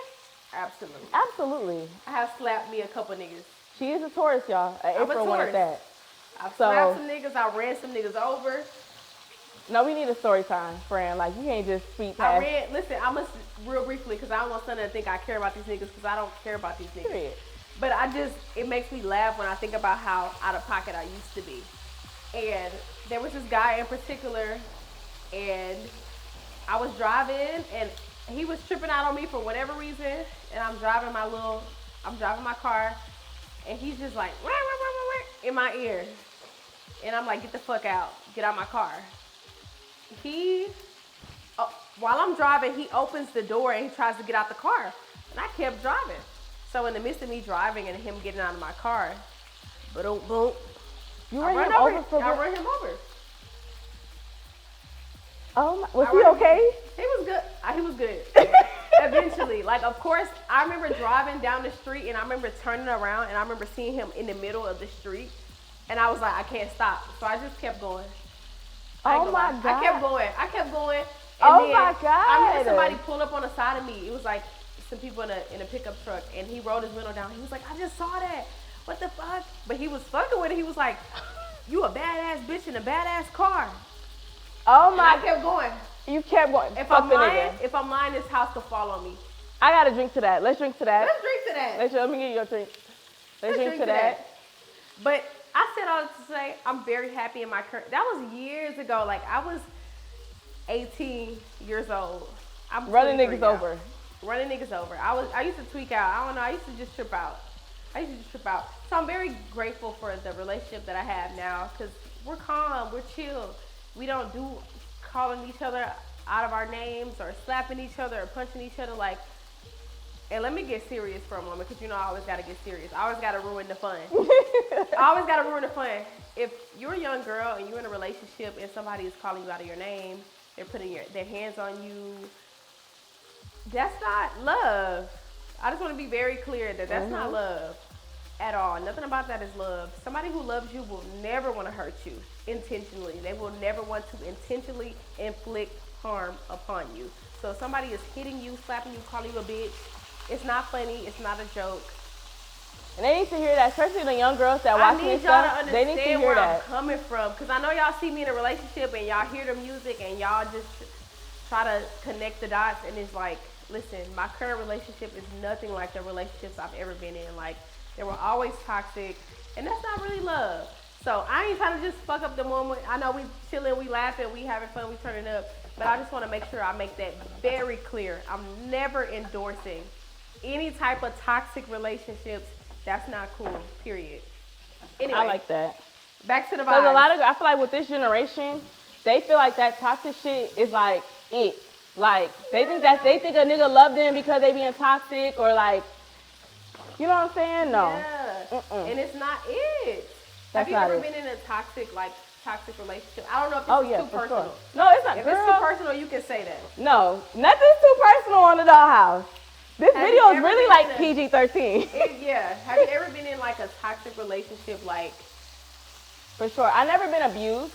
Absolutely. Absolutely. I have slapped me a couple niggas. She is a Taurus, y'all. April one at that. I've slapped some niggas. I ran some niggas over. No, we need a story time, friend. Like, you can't just speak past. Listen, I must, real briefly, because I don't want Stunna to think I care about these niggas, because I don't care about these niggas. Period. But it makes me laugh when I think about how out of pocket I used to be. And there was this guy in particular, and I was driving, and he was tripping out on me for whatever reason, and I'm driving my car, and he's just like, wah, wah, wah, wah, in my ear. And I'm like, get the fuck out, get out my car. While I'm driving, he opens the door and he tries to get out the car. And I kept driving. So in the midst of me driving and him getting out of my car, boom, boom. You ran him over for I ran him over. Oh, was he okay? He was good. He was good. Eventually, like, of course, I remember driving down the street and I remember turning around and I remember seeing him in the middle of the street. And I was like, I can't stop. So I just kept going. Oh my God. I kept going. And oh then my God. I had somebody pull up on the side of me. It was like some people in a pickup truck, and he rolled his window down. He was like, I just saw that. What the fuck? But he was fucking with it. He was like, you a badass bitch in a badass car. Oh my. And I kept going. You kept going. If I'm lying, this house could fall on me. I got to drink to that. Let's drink to that. Let's drink to that. Let me get you a drink. Let's drink to that. But I said all that to say I'm very happy in my current. That was years ago. Like, I was 18 years old. I'm running niggas over. Running niggas over. I used to tweak out. I don't know. I used to just trip out. So I'm very grateful for the relationship that I have now, because we're calm, we're chill. We don't do calling each other out of our names or slapping each other or punching each other. Like, and let me get serious for a moment, because you know I always got to get serious. I always got to ruin the fun. If you're a young girl and you're in a relationship and somebody is calling you out of your name, they're putting their hands on you, that's not love. I just want to be very clear that that's not love at all. Nothing about that is love. Somebody who loves you will never want to hurt you intentionally. They will never want to intentionally inflict harm upon you. So if somebody is hitting you, slapping you, calling you a bitch, it's not funny. It's not a joke. And they need to hear that, especially the young girls that watch this stuff. They need to hear where that. I'm coming from, because I know y'all see me in a relationship and y'all hear the music and y'all just try to connect the dots, and it's like, listen, my current relationship is nothing like the relationships I've ever been in. Like, they were always toxic, and that's not really love. So I ain't trying to just fuck up the moment. I know we chilling, we laughing, we having fun, we turning up. But I just want to make sure I make that very clear. I'm never endorsing any type of toxic relationships. That's not cool, period. Anyway, I like that. Back to the Because vibe. I feel like with this generation, they feel like that toxic shit is like it. Like they think a nigga love them because they being toxic or like, you know what I'm saying? No. Yeah. And it's not it. That's Have you not ever it. been in a toxic relationship? I don't know if it's too personal. Sure. No, it's not. If Girl, it's too personal, you can say that. no, nothing's too personal on the dollhouse. This Have video you is ever really been like in PG-13. Yeah. Have you ever been in like a toxic relationship? Like, For sure. I never been abused.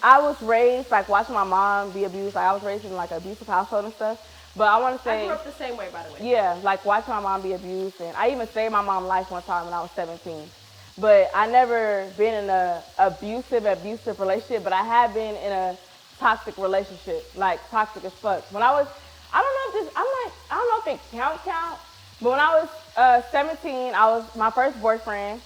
I was raised like watching my mom be abused. Like I was raised in like an abusive household and stuff. But I want to say, I grew up the same way, by the way. yeah, like watching my mom be abused, and I even saved my mom's life one time when I was 17. But I never been in a abusive relationship. But I have been in a toxic relationship, like toxic as fuck. When I was, I don't know if it count. But when I was 17, I was my first boyfriend.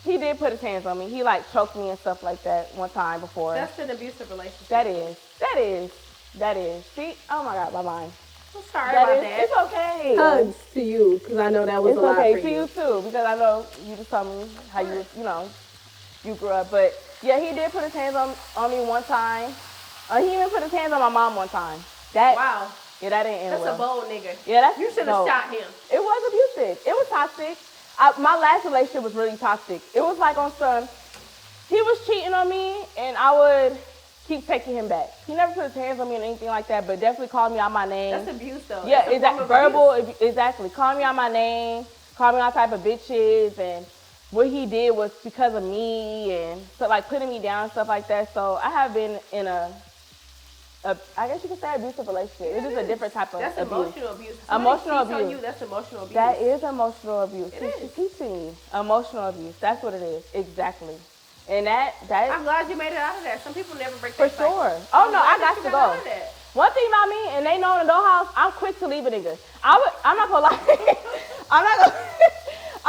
He did put his hands on me. He like choked me and stuff like that one time before. That's an abusive relationship. That is. See, oh my God, my mind. I'm sorry about that. It's okay. Hugs to you, because I know that was It's a lot okay for to you too, because I know you just told me how you grew up. But yeah, he did put his hands on me one time. He even put his hands on my mom one time. Wow. Yeah, that didn't end That's well. a bold nigga. Yeah, you should have shot him. It was abusive. It was toxic. My last relationship was really toxic. It was like on some, he was cheating on me, and I would keep taking him back. He never put his hands on me or anything like that, but definitely called me out my name. That's abuse, though. Yeah, exactly. Verbal, exactly. Called me out my name, called me all type of bitches, and what he did was because of me, and so like putting me down and stuff like that. So I have been in a I guess you could say abusive relationship. It is a different type of abuse. That's emotional abuse. Emotional abuse. On you, that's emotional abuse. That is emotional abuse. It She's teaching me. Emotional abuse. That's what it is. Exactly. And that I'm glad you made it out of that. Some people never break for that cycle. sure. Oh no, I got to go. One thing about me, and they know in the dollhouse, I'm quick to leave a nigga. I'm not gonna lie. I'm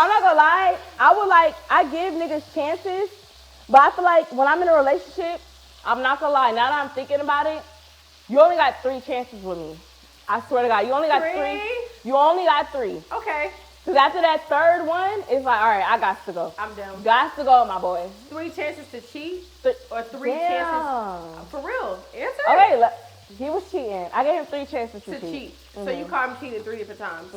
not gonna lie. I give niggas chances, but I feel like when I'm in a relationship, I'm not gonna lie. Now that I'm thinking about it, you only got 3 chances with me. I swear to God, you only got 3. You only got 3. Okay. Because after that third one, it's like, all right, I got to go. I'm down. Got to go, my boy. 3 chances to cheat? Or 3 Damn. chances? For real. Answer it. Okay, he was cheating. I gave him 3 chances to cheat. So you caught him cheating 3 different times?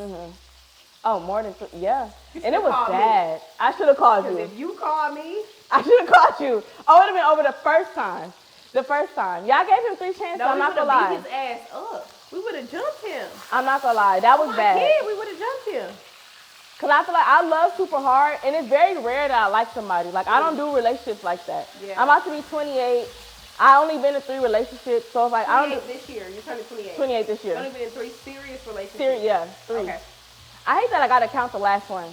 Oh, more than 3, yeah. And it was called bad. I should have called you. Because if you called me, I should have called you. I would have been over the first time. The first time. Yeah, I gave him 3 chances. no, I'm not gonna lie. beat his ass up. We would have jumped him. I'm not gonna lie. That was bad. Kid, we would have jumped him. Cause I feel like I love super hard, and it's very rare that I like somebody. Like I don't do relationships like that. Yeah. I'm about to be 28. I only been in 3 relationships, so it's like I don't do this year. You're turning 28. 28 this year. You've only been in 3 serious relationships. Yeah, 3. Okay. I hate that I gotta count the last one.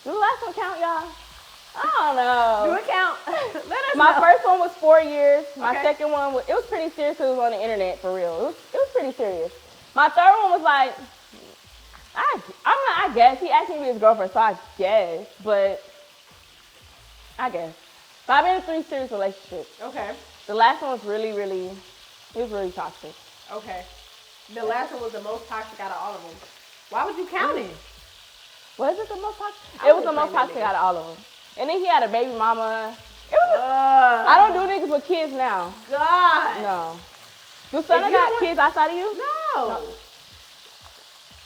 Does the last one count, y'all? I don't know. Do it count? Let us My know. first one was 4 years. My Okay. second one was, it was pretty serious because it was on the internet for real. It was pretty serious. My third one was like, I guess. He asked me to be his girlfriend, so I guess. But I guess. But I've been in 3 serious relationships. Okay. The last one was really toxic. Okay. The last one was the most toxic out of all of them. Why would you count it? Was it the most toxic? It was the most toxic out of all of them. And then he had a baby mama. I don't do niggas with kids now. God. No. Do Stunna got kids outside of you? No.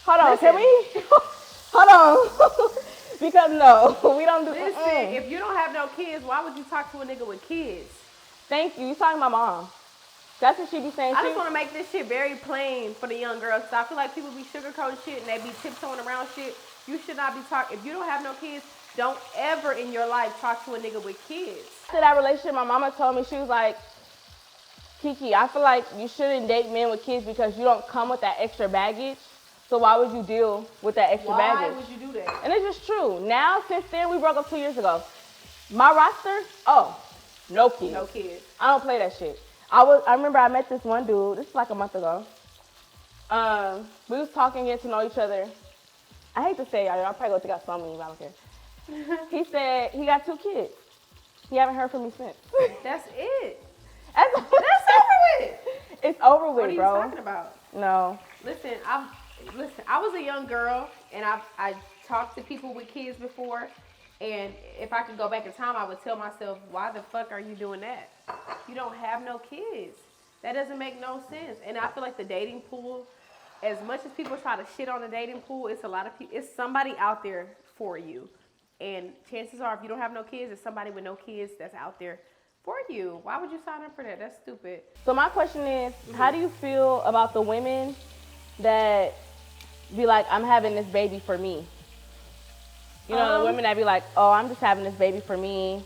Hold on, Listen. can we? Hold on. Because no, we don't do. Listen, if you don't have no kids, why would you talk to a nigga with kids? Thank you. You talking to my mom. That's what she be saying. I just want to make this shit very plain for the young girls. So I feel like people be sugarcoating shit and they be tiptoeing around shit. You should not be talking. If you don't have no kids, don't ever in your life talk to a nigga with kids. After that relationship, my mama told me, she was like, Kiki, I feel like you shouldn't date men with kids because you don't come with that extra baggage. So why would you deal with that extra baggage? Why would you do that? And it's just true. Now, since then, we broke up 2 years ago. My roster, no kids. No kids. I don't play that shit. I remember I met this one dude, this is like a month ago. We was talking, getting to know each other. I hate to say, y'all probably go think I saw me, but I don't care. He said he got 2 kids. You haven't heard from me since. That's it. That's That's over with. It's over with, What are you bro. talking about? No. Listen, I was a young girl, and I talked to people with kids before, and if I could go back in time, I would tell myself, why the fuck are you doing that? You don't have no kids. That doesn't make no sense. And I feel like the dating pool, as much as people try to shit on the dating pool, it's a lot of people. It's somebody out there for you, and chances are, if you don't have no kids, it's somebody with no kids that's out there for you. Why would you sign up for that? That's stupid. So my question is, how do you feel about the women that be like, I'm having this baby for me? You know, the women that be like, oh, I'm just having this baby for me.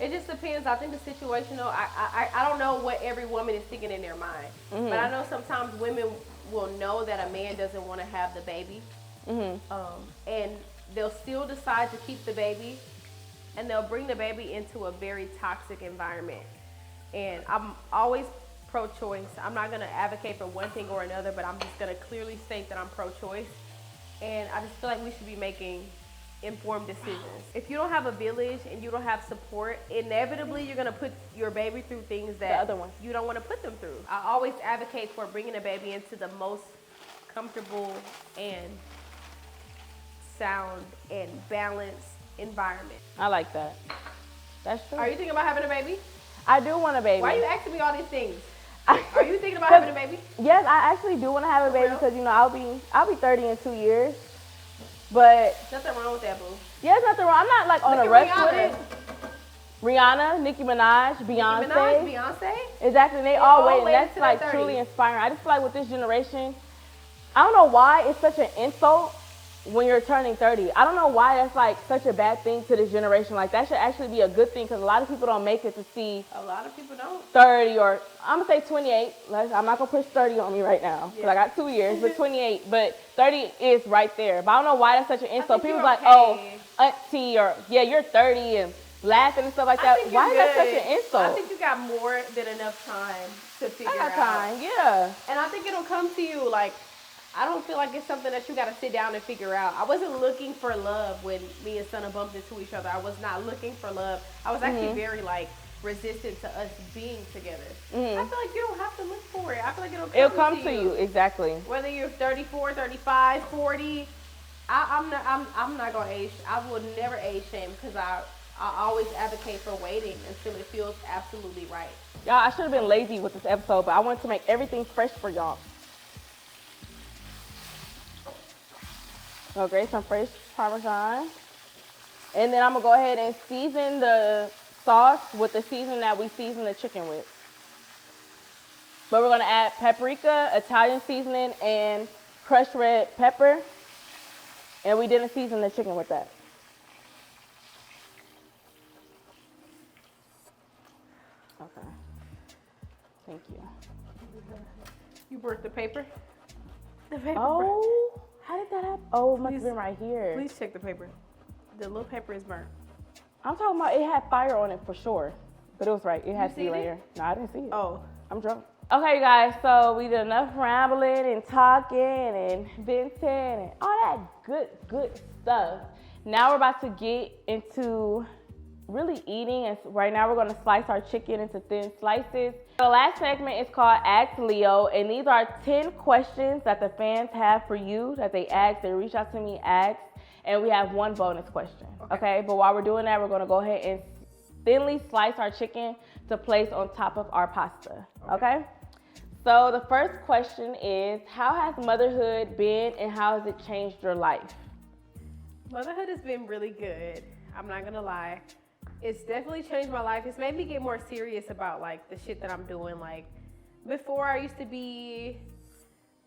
It just depends. I think the situational. I don't know what every woman is thinking in their mind, but I know sometimes women will know that a man doesn't want to have the baby, and they'll still decide to keep the baby, and they'll bring the baby into a very toxic environment. And I'm always pro-choice. I'm not going to advocate for one thing or another, but I'm just going to clearly state that I'm pro-choice. And I just feel like we should be making informed decisions. If you don't have a village and you don't have support, inevitably you're going to put your baby through things that you don't want to put them through. I always advocate for bringing a baby into the most comfortable and sound and balanced environment. I like that. That's true. Are you thinking about having a baby? I do want a baby. Why are you asking me all these things? Are you thinking about having a baby? Yes, I actually do want to have a baby because, you know, I'll be 30 in 2 years. But nothing wrong with that, boo. Yeah, there's nothing wrong. I'm not like on a rush with it. Rihanna, Nicki Minaj, Beyonce. Exactly. They all wait, and that's like truly inspiring. I just feel like with this generation, I don't know why it's such an insult when you're turning 30. I don't know why that's like such a bad thing to this generation. Like that should actually be a good thing because a lot of people don't make it to see. A lot of people don't. 30 or I'm gonna say 28. I'm not gonna push 30 on me right now because I got 2 years, but 28. But 30 is right there. But I don't know why that's such an insult. People's like, oh, auntie, or yeah, you're 30 and laughing and stuff like that. Why is that such an insult? I think you got more than enough time to figure out. I got time, yeah. And I think it'll come to you like. I don't feel like it's something that you got to sit down and figure out. I wasn't looking for love when me and Stunna bumped into each other. I was not looking for love. I was actually very like resistant to us being together. I feel like you don't have to look for it. I feel like it'll come to you. Exactly. Whether you're 34, 35, 40, I'm not gonna age. I will never age shame because I always advocate for waiting until it feels absolutely right. Y'all, I should have been lazy with this episode, but I wanted to make everything fresh for y'all. Okay, some fresh Parmesan. And then I'm going to go ahead and season the sauce with the seasoning that we season the chicken with. But we're going to add paprika, Italian seasoning, and crushed red pepper. And we didn't season the chicken with that. Okay. Thank you. You burnt the paper? The paper. Oh. How did that happen? Oh, it must have been right here. Please check the paper. The little paper is burnt. I'm talking about it had fire on it for sure. But it was right. It had to be later. No, I didn't see it. Oh. I'm drunk. Okay, you guys. So we did enough rambling and talking and venting and all that good stuff. Now we're about to get into really eating. And right now we're going to slice our chicken into thin slices. The last segment is called Ask Leo, and these are 10 questions that the fans have for you that they ask. They reach out to me, ask, and we have one bonus question. Okay? But while we're doing that, we're going to go ahead and thinly slice our chicken to place on top of our pasta. Okay? So the first question is, how has motherhood been and how has it changed your life? Motherhood has been really good. I'm not going to lie. It's definitely changed my life. It's made me get more serious about like the shit that I'm doing. Like before I used to be,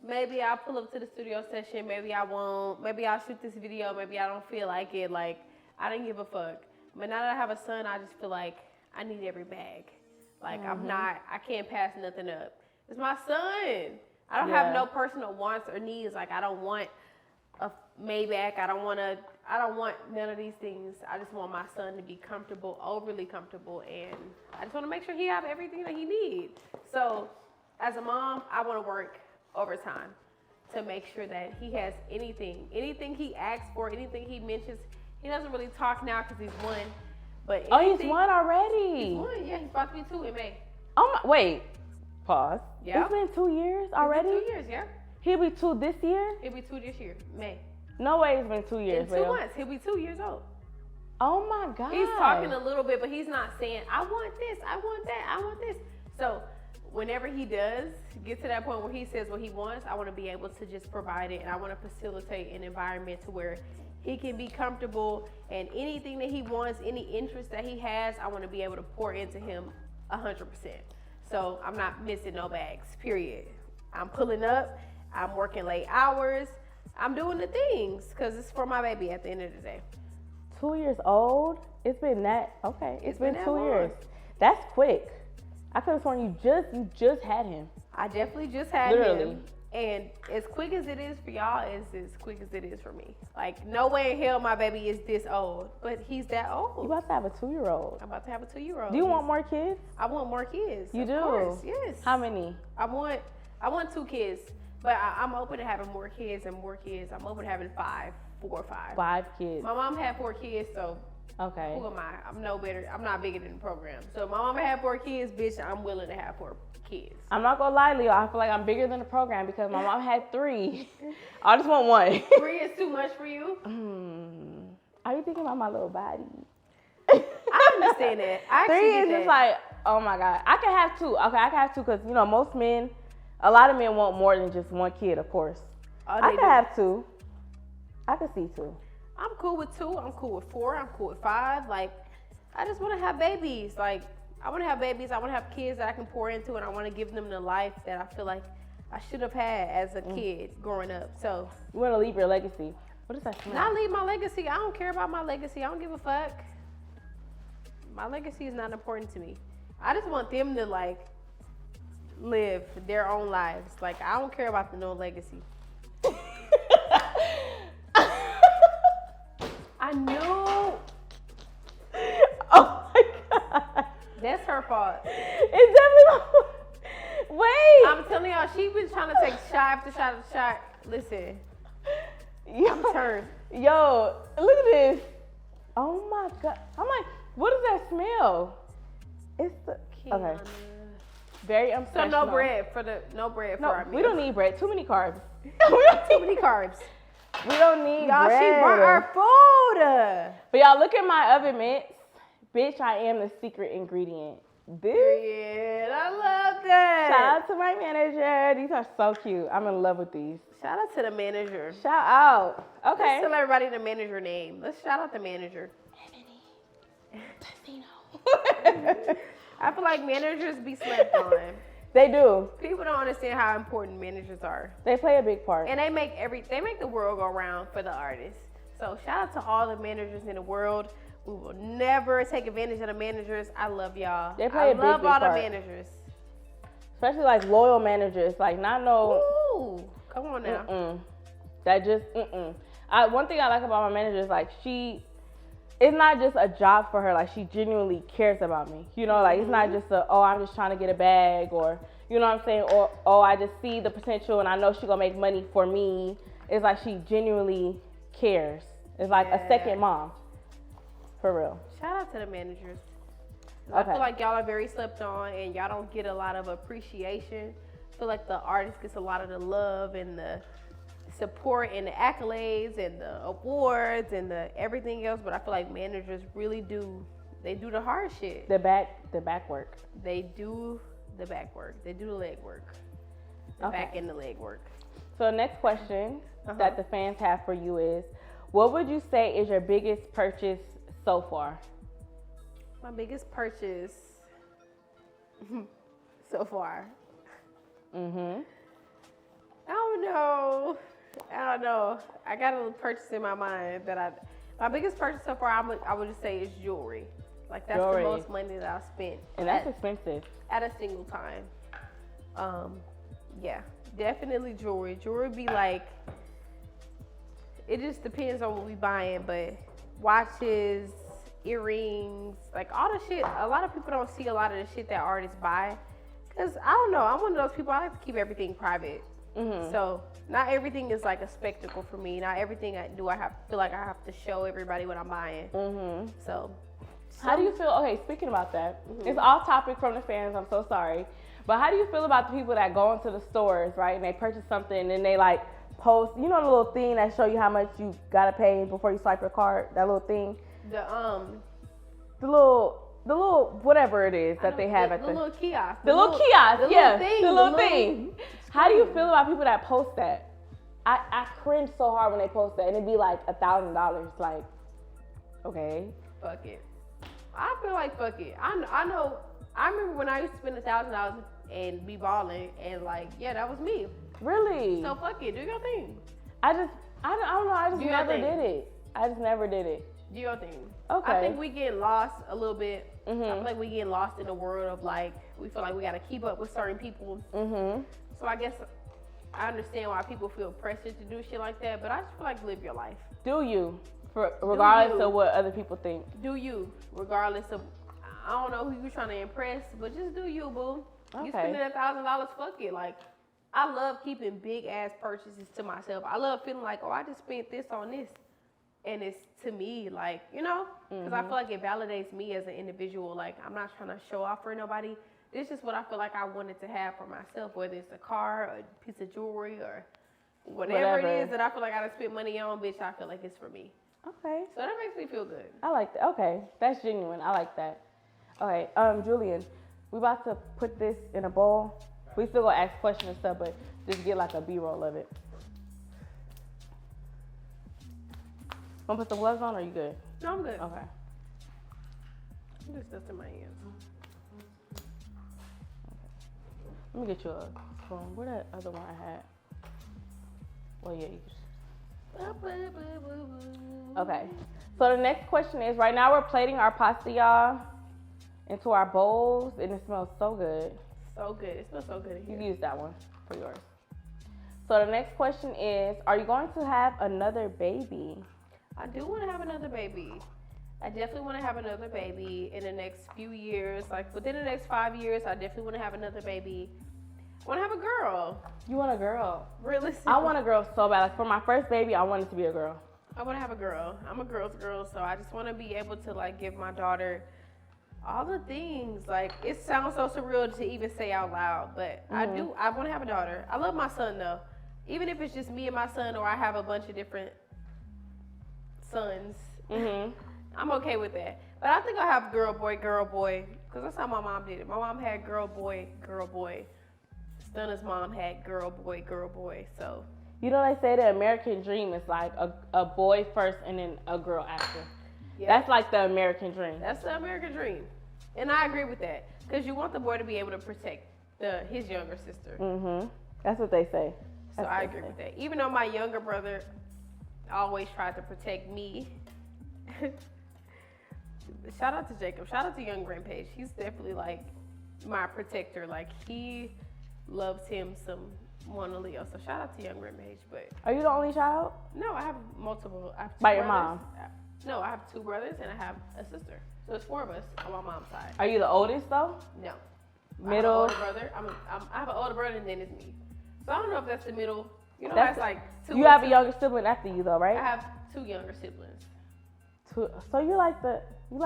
maybe I'll pull up to the studio session, maybe I won't, maybe I'll shoot this video, maybe I don't feel like it. Like I didn't give a fuck. But now that I have a son, I just feel like I need every bag. Like I can't pass nothing up. It's my son. I don't have no personal wants or needs. Like I don't want a Maybach. I don't want none of these things. I just want my son to be comfortable, overly comfortable, and I just want to make sure he have everything that he needs. So, as a mom, I want to work overtime to make sure that he has anything he asks for, anything he mentions. He doesn't really talk now because he's one, But Oh, he's one already. He's one, yeah. He's about to be 2 in May. Oh my, wait. Pause. Yeah. It's been 2 years already? It's been 2 years, yeah. He'll be 2 this year? He'll be 2 this year, May. No way it's been 2 years. In 2 months, he'll be 2 years old. Oh my God. He's talking a little bit, but he's not saying, I want this, I want that, I want this. So whenever he does get to that point where he says what he wants, I want to be able to just provide it, and I want to facilitate an environment to where he can be comfortable, and anything that he wants, any interest that he has, I want to be able to pour into him 100%. So I'm not missing no bags, period. I'm pulling up, I'm working late hours, I'm doing the things because it's for my baby at the end of the day. 2 years old? It's been that, okay. It's been 2 long. years. That's quick. I could have sworn you just had him. I definitely just had Literally. him. And as quick as it is for y'all, it's as quick as it is for me. Like, no way in hell my baby is this old, but he's that old. You about to have a 2-year-old. I'm about to have a 2-year-old. Do you want more kids? I want more kids. You of do? Course, yes. How many? I want 2 kids, but I'm open to having more kids and more kids. I'm open to having 4 or 5. 5 kids. My mom had 4 kids, so Okay. who am I? I'm no better. I'm not bigger than the program. So my mama had 4 kids, bitch. I'm willing to have 4 kids. I'm not gonna lie, Leo. I feel like I'm bigger than the program because my mom had 3. I just want 1. 3 is too much for you. Are you thinking about my little body? I understand that. I 3 actually is get just that. like, oh my God. I can have 2. Okay, I can have 2 because, you know, most men, a lot of men want more than just 1 kid, of course. Oh, I they can do. have 2. I can see 2. I'm cool with 2. I'm cool with 4. I'm cool with 5. Like, I just want to have babies. Like, I want to have babies. I want to have kids that I can pour into, and I want to give them the life that I feel like I should have had as a kid growing up. So, You want to leave your legacy. What does that smell? not leave my legacy. I don't care about my legacy. I don't give a fuck. My legacy is not important to me. I just want them to, like, live their own lives. Like, I don't care about the no legacy. I know. Oh my God. That's her fault. It's definitely my fault. Wait. I'm telling y'all, she been trying to take shot after shot after shot. Listen, I'm turned. Yo, look at this. Oh my God. I'm like, what does that smell? It's the, okay. Very So unprofessional. no bread for our meal. We don't need bread. Too many carbs. too many carbs. We don't need Y'all, bread. she burnt our food. But y'all, look at my oven mitts. Bitch, I am the secret ingredient. This. Yeah, I love that. Shout out to my manager. These are so cute. I'm in love with these. Shout out to the manager. Shout out. Okay. Let's tell everybody the manager name. Let's shout out the manager. I feel like managers be slept on. They do. People don't understand how important managers are. They play a big part. And they make the world go round for the artists. So shout out to all the managers in the world. We will never take advantage of the managers. I love y'all. They play a big, love big all part. the managers. Especially like loyal managers. Like not no. Ooh, come on now. That just one thing I like about my manager is like it's not just a job for her. Like she genuinely cares about me. You know, like it's not just I'm just trying to get a bag, or you know what I'm saying, or I just see the potential and I know she's gonna make money for me. It's like she genuinely cares. It's like a second mom. For real. Shout out to the managers. Okay. I feel like y'all are very slept on and y'all don't get a lot of appreciation. I feel like the artist gets a lot of the love and the support and the accolades and the awards and the everything else, but I feel like managers really do the hard shit. The back work. They do the back work. They do the leg work. The back and the leg work. So the next question that the fans have for you is, what would you say is your biggest purchase so far? My biggest purchase so far. I don't know. I got a purchase in my mind that my biggest purchase so far, I would just say is jewelry. Like that's Jewelry. the most money that I've spent. And that's expensive. At a single time. Yeah, definitely jewelry. Jewelry be like, it just depends on what we buying, but watches, earrings, like all the shit. A lot of people don't see a lot of the shit that artists buy. Cause I don't know, I'm one of those people, I like to keep everything private. So not everything is like a spectacle for me. Not everything I feel like I have to show everybody what I'm buying. So How do you feel? Okay, speaking about that, it's off topic from the fans. I'm so sorry. But how do you feel about the people that go into the stores, right, and they purchase something and then they like post, you know, the little thing that show you how much you gotta pay before you swipe your card, that little thing? The little whatever it is that they have at the little kiosk. The little kiosk, yeah. The little thing. thing. How do you feel about people that post that? I cringe so hard when they post that and it'd be like $1,000. Like, okay. Fuck it. I feel like fuck it. I know. I remember when I used to spend $1,000 and be balling and like, yeah, that was me. Really? So fuck it. Do your thing. I don't know. I just never did it. I just never did it. Do your thing. Okay. I think we get lost a little bit. I feel like we get lost in the world of like, we feel like we got to keep up with certain people. So I guess I understand why people feel pressured to do shit like that, but I just feel like live your life. Do you? Regardless of what other people think. Do you? Regardless of, I don't know who you're trying to impress, but just do you, boo. Okay. You spending $1,000, fuck it. Like, I love keeping big ass purchases to myself. I love feeling like, oh, I just spent this on this. And it's to me, like, you know, because I feel like it validates me as an individual. Like, I'm not trying to show off for nobody. This is what I feel like I wanted to have for myself, whether it's a car, a piece of jewelry, or whatever it is that I feel like I done spent money on, bitch, I feel like it's for me. Okay. So that makes me feel good. I like that. Okay. That's genuine. I like that. Okay. Julian, we about to put this in a bowl. We still gonna ask questions and stuff, but just get like a B-roll of it. Want to put the gloves on or you good? No, I'm good. Okay. I'm just dusting my hands. Let me get you a spoon. Where that other one I had? Well, yeah. Okay. So the next question is, right now we're plating our pasta, y'all, into our bowls, and it smells so good. So good. It smells so good in here. You use that one for yours. So the next question is, are you going to have another baby? I do want to have another baby. I definitely want to have another baby in the next few years. Like within the next 5 years, I definitely want to have another baby. I want to have a girl. You want a girl? Realistically. I want a girl so bad. Like for my first baby, I want it to be a girl. I want to have a girl. I'm a girl's girl, so I just want to be able to like give my daughter all the things. Like it sounds so surreal to even say out loud, but I do. I want to have a daughter. I love my son though. Even if it's just me and my son, or I have a bunch of different sons. I'm okay with that. But I think I'll have girl, boy, because that's how my mom did it. My mom had girl, boy, girl, boy. Stunna's mom had girl, boy. So. You know, they say the American dream is like a boy first and then a girl after. Yeah. That's like the American dream. That's the American dream. And I agree with that. Because you want the boy to be able to protect his younger sister. That's what they say. So I agree with that. Even though my younger brother always tried to protect me. Shout out to Jacob. Shout out to Young Rampage. He's definitely like my protector. Like he loves him some MONALEO. So shout out to Young Rampage. But are you the only child? No, I have multiple. I have by your mom? No, I have 2 brothers and I have a sister. So it's 4 of us on my mom's side. Are you the oldest though? No. Middle. I have an older brother. I have an older brother and then it's me. So I don't know if that's the middle. You know, that's like 2. You have a younger sibling after you though, right? I have 2 younger siblings. So you like the I'm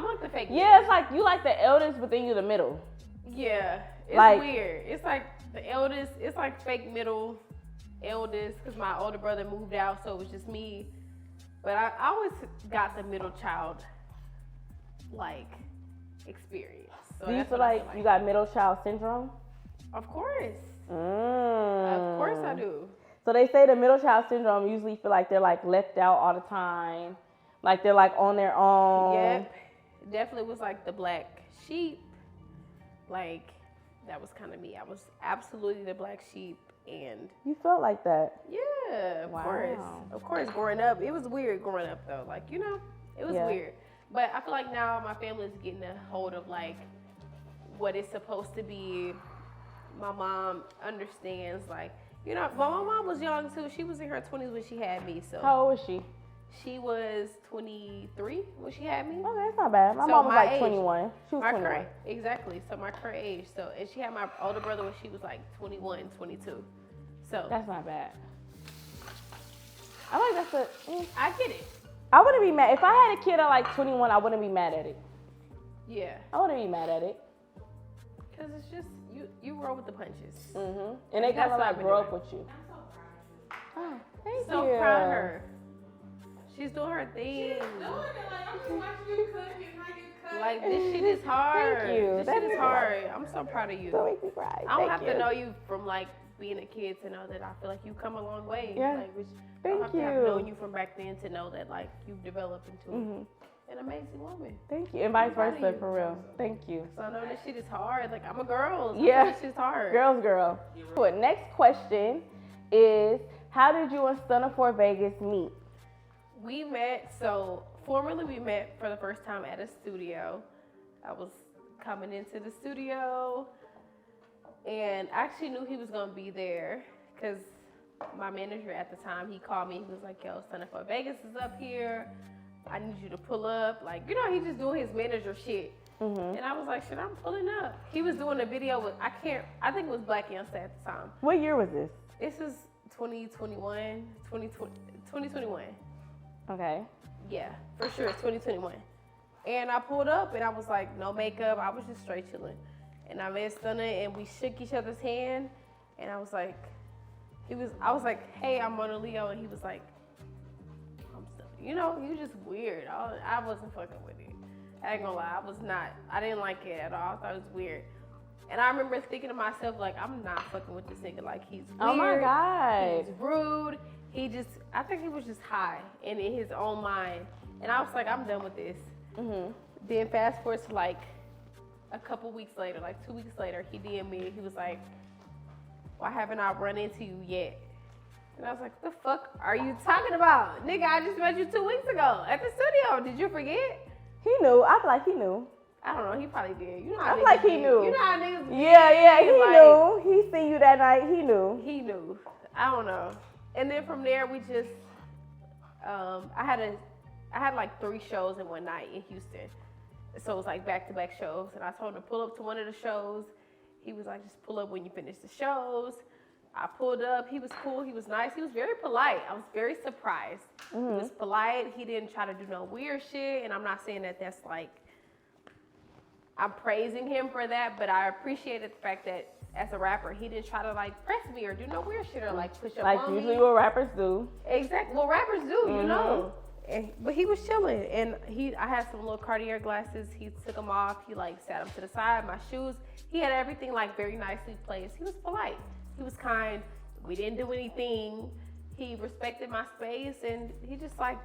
like the fake. Yeah, it's like you like the eldest, but then you the middle. Yeah, it's like, weird. It's like the eldest. It's like fake middle, eldest, because my older brother moved out, so it was just me. But I always got the middle child, like, experience. So do you feel like you got middle child syndrome? Of course. Of course I do. So they say the middle child syndrome usually feel like they're like left out all the time. Like they're like on their own. Yep. Definitely was like the black sheep. Like that was kind of me. I was absolutely the black sheep. And you felt like that? Yeah, of course. Of course, growing up. It was weird growing up though. Like, you know, it was weird. But I feel like now my family is getting a hold of like what it's supposed to be. My mom understands, like, you know, my mom was young too. She was in her 20s when she had me. So how old was she? She was 23 when she had me. Okay, it's not bad. My mom was like 21. She was 21. Exactly. So my current age. So, and she had my older brother when she was like 21, 22. So that's not bad. I like that's I get it. I wouldn't be mad. If I had a kid at like 21, I wouldn't be mad at it. Yeah. I wouldn't be mad at it. Because it's just, you roll with the punches. Mm-hmm. And they kind of like grow up with you. Oh, thank you. So proud of her. She's doing her thing. Like, this shit is hard. Thank you. This shit is hard. I'm so proud of you. That makes me cry. I don't have to know you from, like, being a kid to know that I feel like you've come a long way. Yeah. Like, which Thank I don't have you. to have known you from back then to know that, like, you've developed into an amazing woman. Thank you. And vice proud of versa, you. for real. Thank you. So I know this shit is hard. Like, I'm a girl. So Yeah. this shit's hard. Girl. Cool. Next question is, how did you and Stunner for Vegas meet? We met, so formerly we met for the first time at a studio. I was coming into the studio and I actually knew he was gonna be there because my manager at the time, he called me, he was like, yo, Stunner for Vegas is up here. I need you to pull up. Like, you know, he just doing his manager shit. And I was like, shit, I'm pulling up. He was doing a video with, I think it was Black Youngster at the time. What year was this? This is 2021. Okay. Yeah, for sure, 2021. And I pulled up and I was like, no makeup. I was just straight chilling. And I met Stunner and we shook each other's hand. And I was like, I was like, hey, I'm MONALEO. And he was like, I'm Stunner. You know, he was just weird. I wasn't fucking with it. I ain't gonna lie, I didn't like it at all. I thought it was weird. And I remember thinking to myself, like, I'm not fucking with this nigga. Like, he's weird. Oh my God. He's rude. I think he was just high and in his own mind. And I was like, I'm done with this. Then fast forward to like a couple weeks later, like 2 weeks later, he DM'd me. He was like, why haven't I run into you yet? And I was like, what the fuck are you talking about? Nigga, I just met you 2 weeks ago at the studio. Did you forget? He knew. I feel like he knew. I don't know. He probably did. You know I how feel like he be. knew. You know how niggas be. Yeah, he like, knew. He seen you that night. He knew. He knew. I don't know. And then from there, we just, I had like 3 shows in one night in Houston. So it was like back-to-back shows. And I told him to pull up to one of the shows. He was like, just pull up when you finish the shows. I pulled up. He was cool. He was nice. He was very polite. I was very surprised. He was polite. He didn't try to do no weird shit. And I'm not saying that that's like, I'm praising him for that, but I appreciated the fact that as a rapper, he didn't try to like press me or do no weird shit or like push up like on me. usually what rappers do. Exactly. Well, rappers do, you know. But he was chilling, and I had some little Cartier glasses. He took them off. He like sat them to the side. My shoes. He had everything like very nicely placed. He was polite. He was kind. We didn't do anything. He respected my space, and he just like,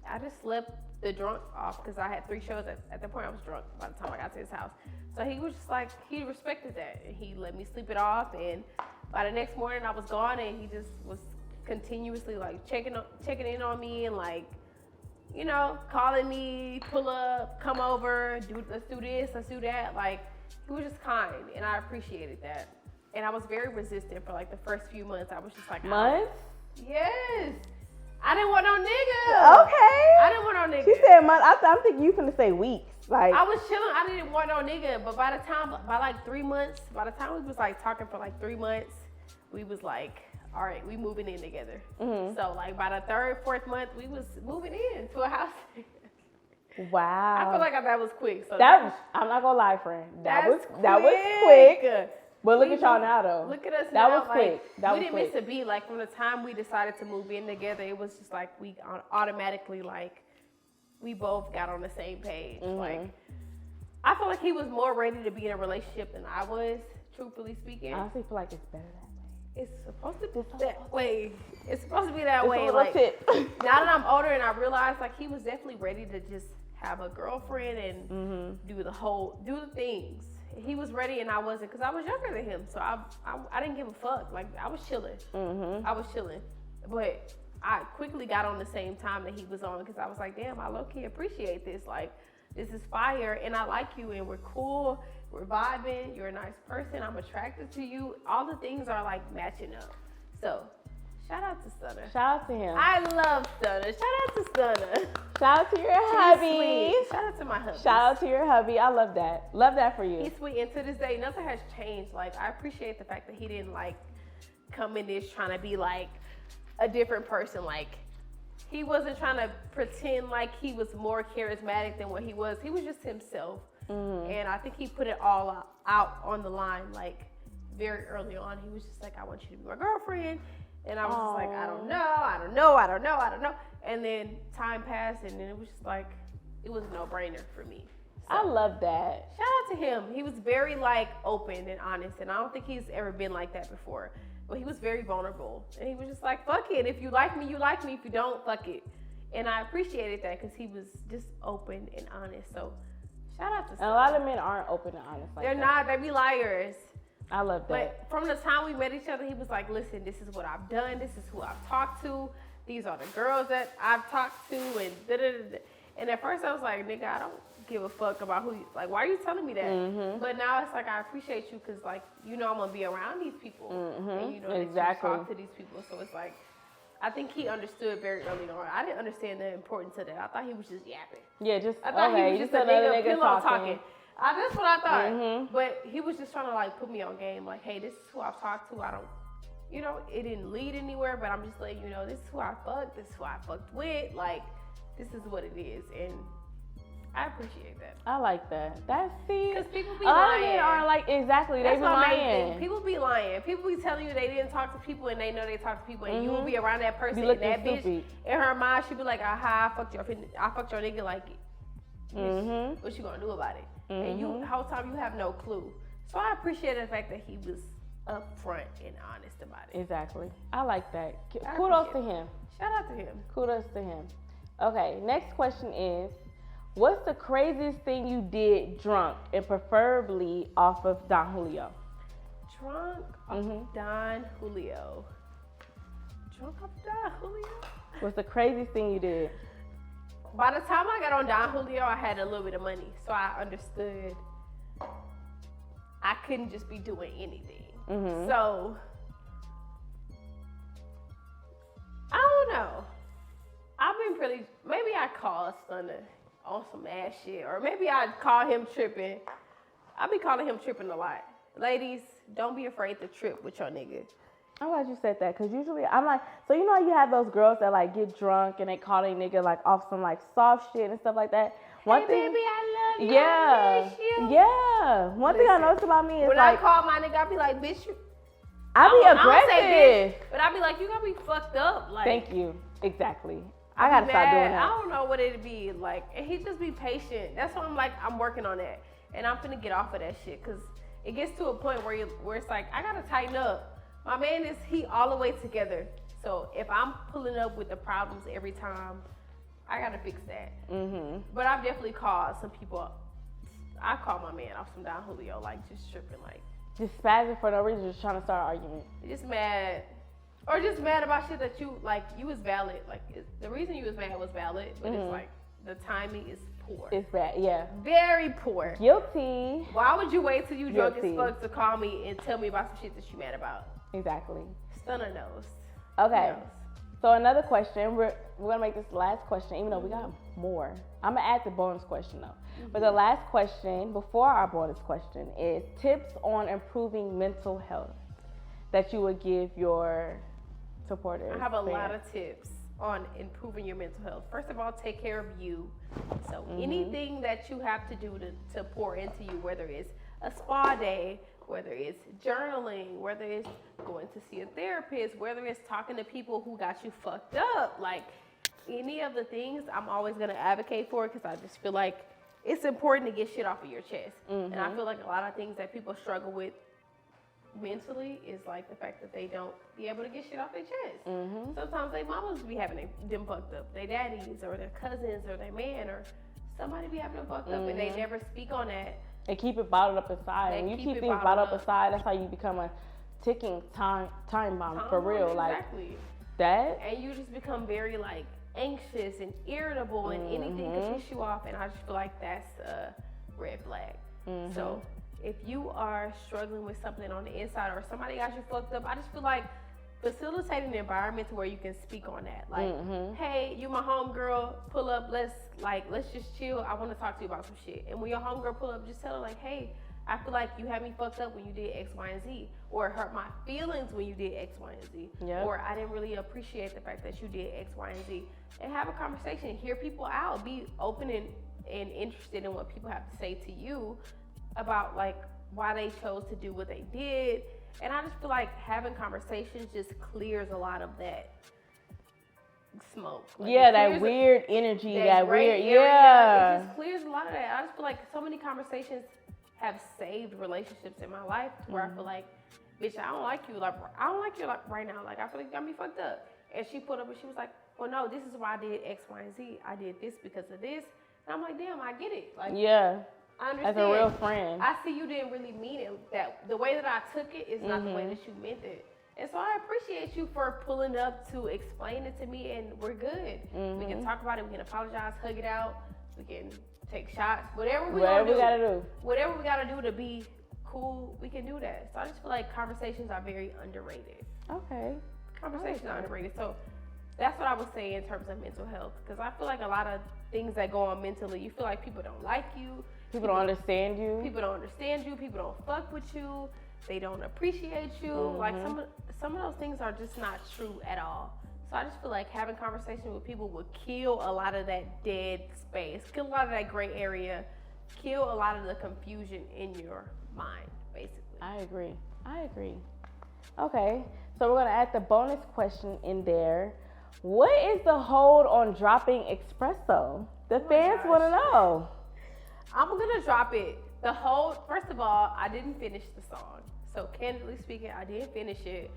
I just slept the drunk off because I had 3 shows. At the point, I was drunk by the time I got to his house. So he was just like, he respected that, and he let me sleep it off. And by the next morning, I was gone, and he just was continuously like checking in on me and like, you know, calling me, pull up, come over, let's do this, let's do that. Like, he was just kind, and I appreciated that. And I was very resistant for like the first few months. I was just like, months? Yes. I didn't want no nigga. Okay. I didn't want no nigga. She said months. I'm thinking you finna say weeks. Like, I was chilling. I didn't want no nigga. But by like 3 months, by the time we was like talking for like 3 months, we was like, all right, we moving in together. So like by the 3rd, 4th month, we was moving in to a house. wow. I feel like that was quick. So I'm not gonna lie, friend. That was quick. But look at y'all now, though. Look at us that now. Was quick. We didn't miss a beat. Like, from the time we decided to move in together, it was just like we automatically, like, we both got on the same page. Like, I feel like he was more ready to be in a relationship than I was, truthfully speaking. I honestly feel like it's better that way. It's supposed to be that way. It's supposed to be that way. A like, tip. now that I'm older and I realize, like, he was definitely ready to just have a girlfriend and do the things. He was ready and I wasn't, because I was younger than him. So I didn't give a fuck. Like, I was chilling. I was chilling. But I quickly got on the same time that he was on, because I was like, damn, I low-key appreciate this. Like, this is fire, and I like you, and we're cool. We're vibing. You're a nice person. I'm attracted to you. All the things are, like, matching up. So, shout out to Stunner. Shout out to him. I love Stunner. Shout out to Stunner. Shout out to your hubby. Shout out to my hubby. Shout out to your hubby. I love that. Love that for you. He's sweet, and to this day, nothing has changed. Like, I appreciate the fact that he didn't, like, come in this trying to be, like, a different person. Like, he wasn't trying to pretend like he was more charismatic than what he was. He was just himself. And I think he put it all out on the line, like very early on. He was just like, I want you to be my girlfriend. And I was just like, I don't know. And then time passed, and then it was just like, it was a no-brainer for me. So, I love that. Shout out to him. He was very like open and honest, and I don't think he's ever been like that before. But he was very vulnerable, and he was just like, fuck it. If you like me, you like me. If you don't, fuck it. And I appreciated that because he was just open and honest. So shout out to And a lot of men aren't open and honest like They're that. not. They be liars. I love that. But from the time we met each other, he was like, listen, this is what I've done. This is who I've talked to. These are the girls that I've talked to. And da-da-da-da. And at first I was like, nigga, I don't give a fuck about who you, like, why are you telling me that? But now it's like, I appreciate you because, like, you know I'm going to be around these people. And you know that you talk to these people. So it's like, I think he understood very early on. I didn't understand the importance of that. I thought he was just yapping. Yeah, just, I thought he was just a nigga pillow talking. That's what I thought. But he was just trying to like put me on game. Like, hey, this is who I've talked to. I don't, you know, it didn't lead anywhere, but I'm just letting you know, this is who I fucked. This is who I fucked with. Like, this is what it is. And I appreciate that. I like that. That's, see, because people be a lot lying. of men are like, exactly, That's they be my main lying. thing. People be lying. People be telling you they didn't talk to people and they know they talk to people, and you will be around that person and that bitch stupid. in her mind, she be like, aha, I fucked your nigga like it. What you gonna do about it? And you, the whole time you have no clue. So I appreciate the fact that he was upfront and honest about it. Exactly. I like that. Kudos to him. Shout out to him. Kudos to him. Okay, next question is, what's the craziest thing you did drunk, and preferably off of Don Julio? Drunk off Don Julio. Drunk off Don Julio? What's the craziest thing you did? By the time I got on Don Julio, I had a little bit of money. So I understood I couldn't just be doing anything. So, I don't know. I've been pretty, maybe I call Stunner on some ass shit. Or maybe I'd call him tripping. I be calling him tripping a lot. Ladies, don't be afraid to trip with your nigga. I'm glad you said that, because usually I'm like, so you know how you have those girls that like get drunk and they call their nigga like off some like soft shit and stuff like that. One thing, baby, I love you. Yeah, I miss you. yeah. One thing I noticed about me is when like, I call my nigga, I be like, bitch, you. I be I don't say aggressive. bitch, but I be like, you gotta be fucked up. Like, Thank you. Exactly. I gotta stop doing that. I don't know what it'd be like, and he just be patient. That's why I'm like, I'm working on that, and I'm finna get off of that shit, cause it gets to a point where it's like, I gotta tighten up. My man is, he all the way together. So if I'm pulling up with the problems every time, I gotta fix that. But I've definitely called some people. I called my man off some Don Julio, like just tripping, like Just spazzing for no reason, just trying to start an argument. just mad, or just mad about shit that you like. You was valid, like the reason you was mad was valid, but it's like the timing is poor. It's bad, yeah. Very poor. Guilty. Why would you wait till you drunk as Guilty. fuck to call me and tell me about some shit that you mad about? Exactly. Stunner knows. Okay. He knows. So another question, we're gonna make this the last question, even though we got more. I'm gonna add the bonus question though. But the last question before our bonus question is tips on improving mental health that you would give your supporters. I have a lot of tips on improving your mental health. First of all, take care of you. So anything that you have to do to pour into you, whether it's a spa day, whether it's journaling, whether it's going to see a therapist, whether it's talking to people who got you fucked up, like any of the things I'm always going to advocate for, because I just feel like it's important to get shit off of your chest. And I feel like a lot of things that people struggle with mentally is like the fact that they don't be able to get shit off their chest. Sometimes their mamas be having them fucked up, their daddies or their cousins or their man or somebody be having them fucked up, and they never speak on that. And keep it bottled up inside. When you keep things bottled up inside, that's how you become a ticking time bomb for real. Exactly. Like that. And you just become very like anxious and irritable, and anything can piss you off. And I just feel like that's a red flag. So if you are struggling with something on the inside or somebody got you fucked up, I just feel like facilitating an environment to where you can speak on that. Like, hey, you my homegirl, pull up, let's just chill. I want to talk to you about some shit. And when your homegirl pull up, just tell her like, hey, I feel like you had me fucked up when you did X, Y, and Z, or it hurt my feelings when you did X, Y, and Z, or I didn't really appreciate the fact that you did X, Y, and Z. And have a conversation, hear people out, be open and interested in what people have to say to you about like why they chose to do what they did. And I just feel like having conversations just clears a lot of that smoke. Like that weird energy, that weird, It just clears a lot of that. I just feel like so many conversations have saved relationships in my life where I feel like, bitch, I don't like you. Like, I don't like you like right now. Like, I feel like you got me fucked up. And she put up and she was like, well, no, this is why I did X, Y, and Z. I did this because of this. And I'm like, damn, I get it. Like, I understand. As a real friend. I see you didn't really mean it. That the way that I took it is not the way that you meant it. And so I appreciate you for pulling up to explain it to me, and we're good. We can talk about it. We can apologize, hug it out. We can take shots. Whatever we gotta do. Whatever we gotta do to be cool, we can do that. So I just feel like conversations are very underrated. Okay. Conversations are underrated. So that's what I would say in terms of mental health, because I feel like a lot of things that go on mentally, you feel like people don't like you. People don't understand you. People don't understand you. People don't fuck with you. They don't appreciate you. Like some of those things are just not true at all. So I just feel like having conversations with people would kill a lot of that dead space, kill a lot of that gray area, kill a lot of the confusion in your mind, basically. I agree. Okay, so we're gonna add the bonus question in there. What is the hold on dropping espresso? The fans want to know. I'm gonna drop it. The hold, first of all, I didn't finish the song. So candidly speaking, I didn't finish it,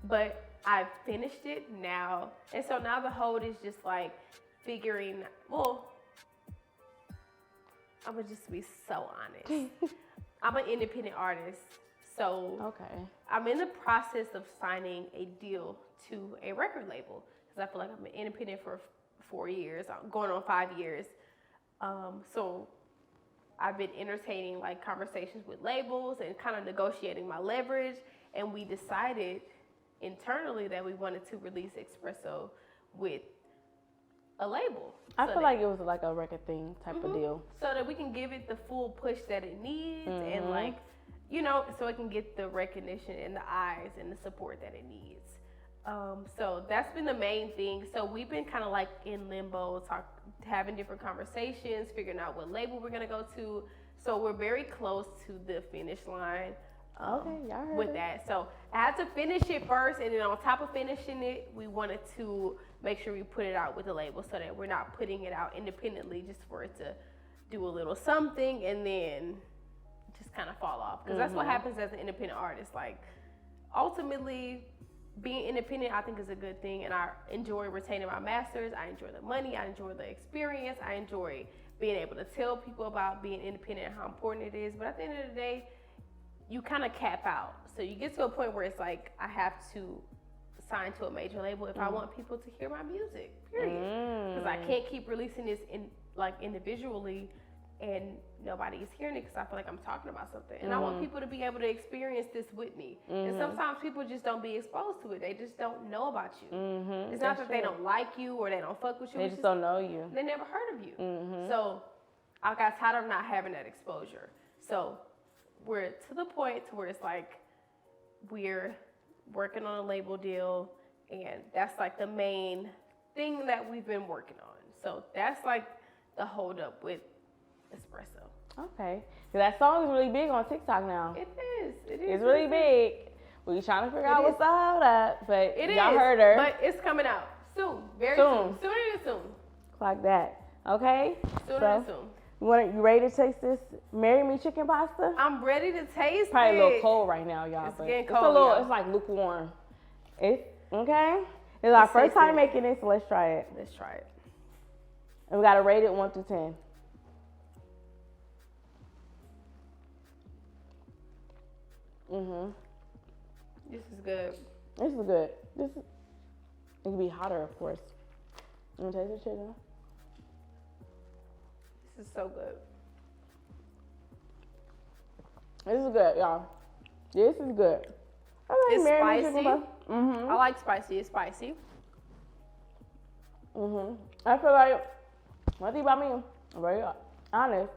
but I finished it now. And so now the hold is just like figuring, well, I'm gonna just be so honest. I'm an independent artist. So I'm in the process of signing a deal to a record label, because I feel like I'm an independent for 4 years, I'm going on 5 years. So I've been entertaining like conversations with labels and kind of negotiating my leverage, and we decided internally that we wanted to release Espresso with a label. I feel like it was like a record thing type of deal. So that we can give it the full push that it needs, and like, you know, so it can get the recognition and the eyes and the support that it needs. So that's been the main thing. So we've been kind of like in limbo, having different conversations, figuring out what label we're gonna go to. So we're very close to the finish line with that. So I had to finish it first, and then on top of finishing it, we wanted to make sure we put it out with the label so that we're not putting it out independently just for it to do a little something and then just kind of fall off. Because that's what happens as an independent artist. Like, ultimately, being independent, I think, is a good thing, and I enjoy retaining my masters. I enjoy the money. I enjoy the experience. I enjoy being able to tell people about being independent and how important it is. But at the end of the day, you kind of cap out. So you get to a point where it's like, I have to sign to a major label if I want people to hear my music, period. Because I can't keep releasing this individually and nobody's hearing it, because I feel like I'm talking about something. And I want people to be able to experience this with me. And sometimes people just don't be exposed to it. They just don't know about you. It's not that they don't like you or they don't fuck with you. They just don't know you. They never heard of you. So I got tired of not having that exposure. So we're to the point to where it's like we're working on a label deal, and that's like the main thing that we've been working on. So that's like the hold up with Espresso. Okay. That song is really big on TikTok now. It is. It's really big. We trying to figure out what's the hold up, but y'all is, heard her. But it's coming out soon. Very soon. Sooner than soon. Like that. Okay? Sooner than soon. You ready to taste this Marry Me chicken pasta? I'm ready to taste Probably it. a little cold right now, y'all. It's but getting it's cold, a little. y'all. It's like lukewarm. It's okay. It's our first time making this, so let's try it. Let's try it. And we gotta rate it 1 through 10. This is good. This is good. It can be hotter, of course. You wanna taste the chicken? This is so good. This is good, y'all. This is good. It's spicy. I like spicy. It's spicy. I feel like, one thing about me, I'm very honest,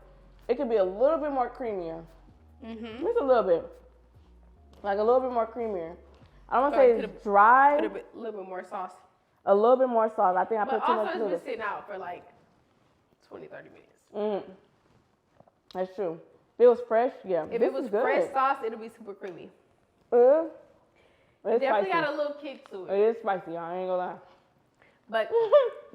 it could be a little bit more creamier. Mm-hmm. Just a little bit. Like a little bit more creamier. I don't want to say it's dry. Could have been a little bit more sauce. A little bit more sauce. I think I But put too much also, noodles. it's been sitting out for like 20, 30 minutes. Mm. That's true. If it was fresh, yeah. If this it was is good. fresh sauce, it'll be super creamy. It's Definitely spicy. got a little kick to it. It is spicy. I ain't gonna lie. But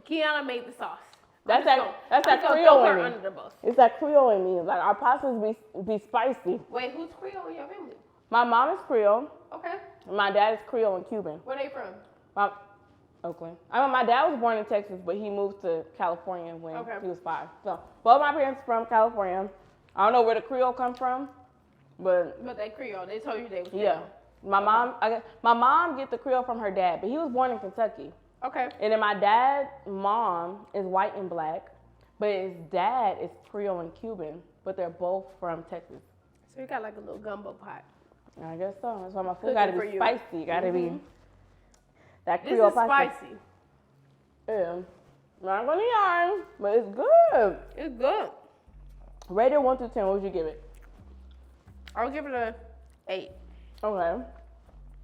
Kiana made the sauce. That's that Throw Creole her in me. under the bus. It's that Creole in me. Like our pastas be spicy. Wait, who's Creole in your family? My mom is Creole. Okay. My dad is Creole and Cuban. Where they from? Oakland. I mean, my dad was born in Texas, but he moved to California when he was 5. So both my parents from California. I don't know where the Creole come from, but they Creole. They told you they was Creole. yeah. My mom get the Creole from her dad, but he was born in Kentucky. Okay. And then my dad's mom is white and black, but his dad is Creole and Cuban, but they're both from Texas. So you got like a little gumbo pot. I guess so. That's why my food gotta be spicy. Gotta be that This Creole is pasta. spicy. Yeah. Not gonna yarn, but it's good. It's good. Rated 1 through 10, what would you give it? I'll give it a 8. Okay.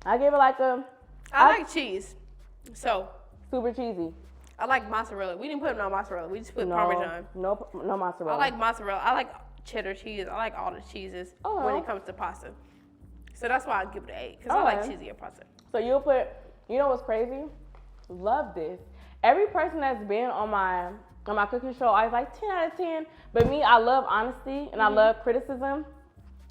I give it like a I like cheese. So super cheesy. I like mozzarella. We didn't put no mozzarella. We just put Parmesan. No mozzarella. I like mozzarella. I like cheddar cheese. I like all the cheeses when it comes to pasta. So that's why I give it an 8, because I like cheesier pasta. So you'll put, you know what's crazy? Love this. Every person that's been on my cooking show, I was like 10 out of 10. But me, I love honesty and I love criticism,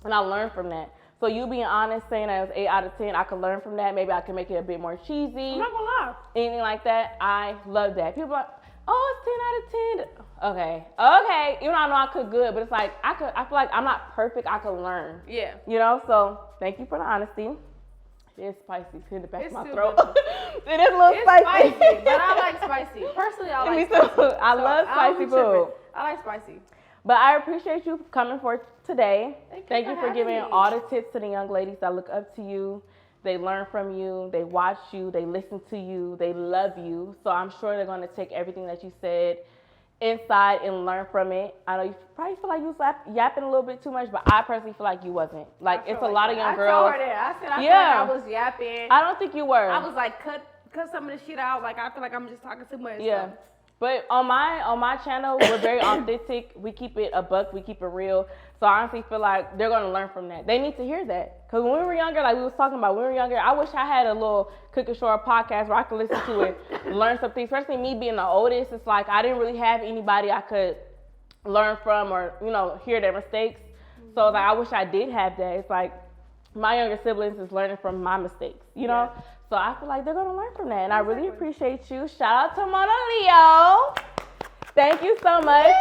and I learn from that. So you being honest, saying that it was 8 out of 10, I could learn from that. Maybe I can make it a bit more cheesy. I'm not gonna lie. Anything like that, I love that. People are like, oh, it's 10 out of 10. Okay. Even though I know I cook good, but it's like, I feel like I'm not perfect. I could learn. Yeah. You know, so thank you for the honesty. It is spicy. It's in the back of my throat. It is a little spicy. But I like spicy. Personally, I like Me spicy. too. I love spicy food. I like spicy. But I appreciate you coming for today. Thank you for giving having me. all the tips to the young ladies that look up to you. They learn from you. They watch you. They listen to you. They love you. So I'm sure they're going to take everything that you said inside and learn from it. I know you probably feel like you was yapping a little bit too much, but I personally feel like you wasn't. Like, it's a lot of young girls. I told her that. I said, I feel like I was yapping. I don't think you were. I was like, cut some of the shit out. Like, I feel like I'm just talking too much. Yeah. So. But on my channel, we're very authentic. We keep it a buck. We keep it real. So I honestly feel like they're going to learn from that. They need to hear that. Because when we were younger, like we was talking about, when we were younger, I wish I had a little cooking show or podcast where I could listen to it, learn some things. Especially me being the oldest, it's like I didn't really have anybody I could learn from or, you know, hear their mistakes. So like, I wish I did have that. It's like my younger siblings is learning from my mistakes, you know? Yeah. So I feel like they're going to learn from that. And I really appreciate you. Shout out to MONALEO. Thank you so much.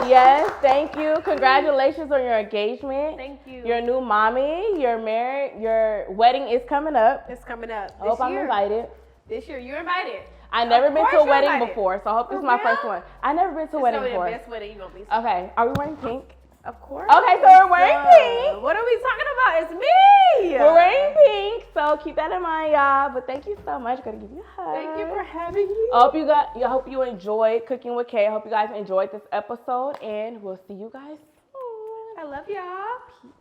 Yes, thank you. Congratulations on your engagement. Thank you. Your new mommy. You're married. Your wedding is coming up. It's coming up. I hope I'm invited. This year, you're invited. I never been to a wedding invited. before, so I hope this is my first one. I never been to a wedding before. It's the best wedding you're going to be. Okay, are we wearing pink? Of course. Okay, so we're wearing pink. What are we talking about? It's me. We're wearing pink, so keep that in mind, y'all. But thank you so much. Gonna give you a hug. Thank you for having me. I hope you enjoyed Cooking with Kay. I hope you guys enjoyed this episode, and we'll see you guys soon. I love y'all.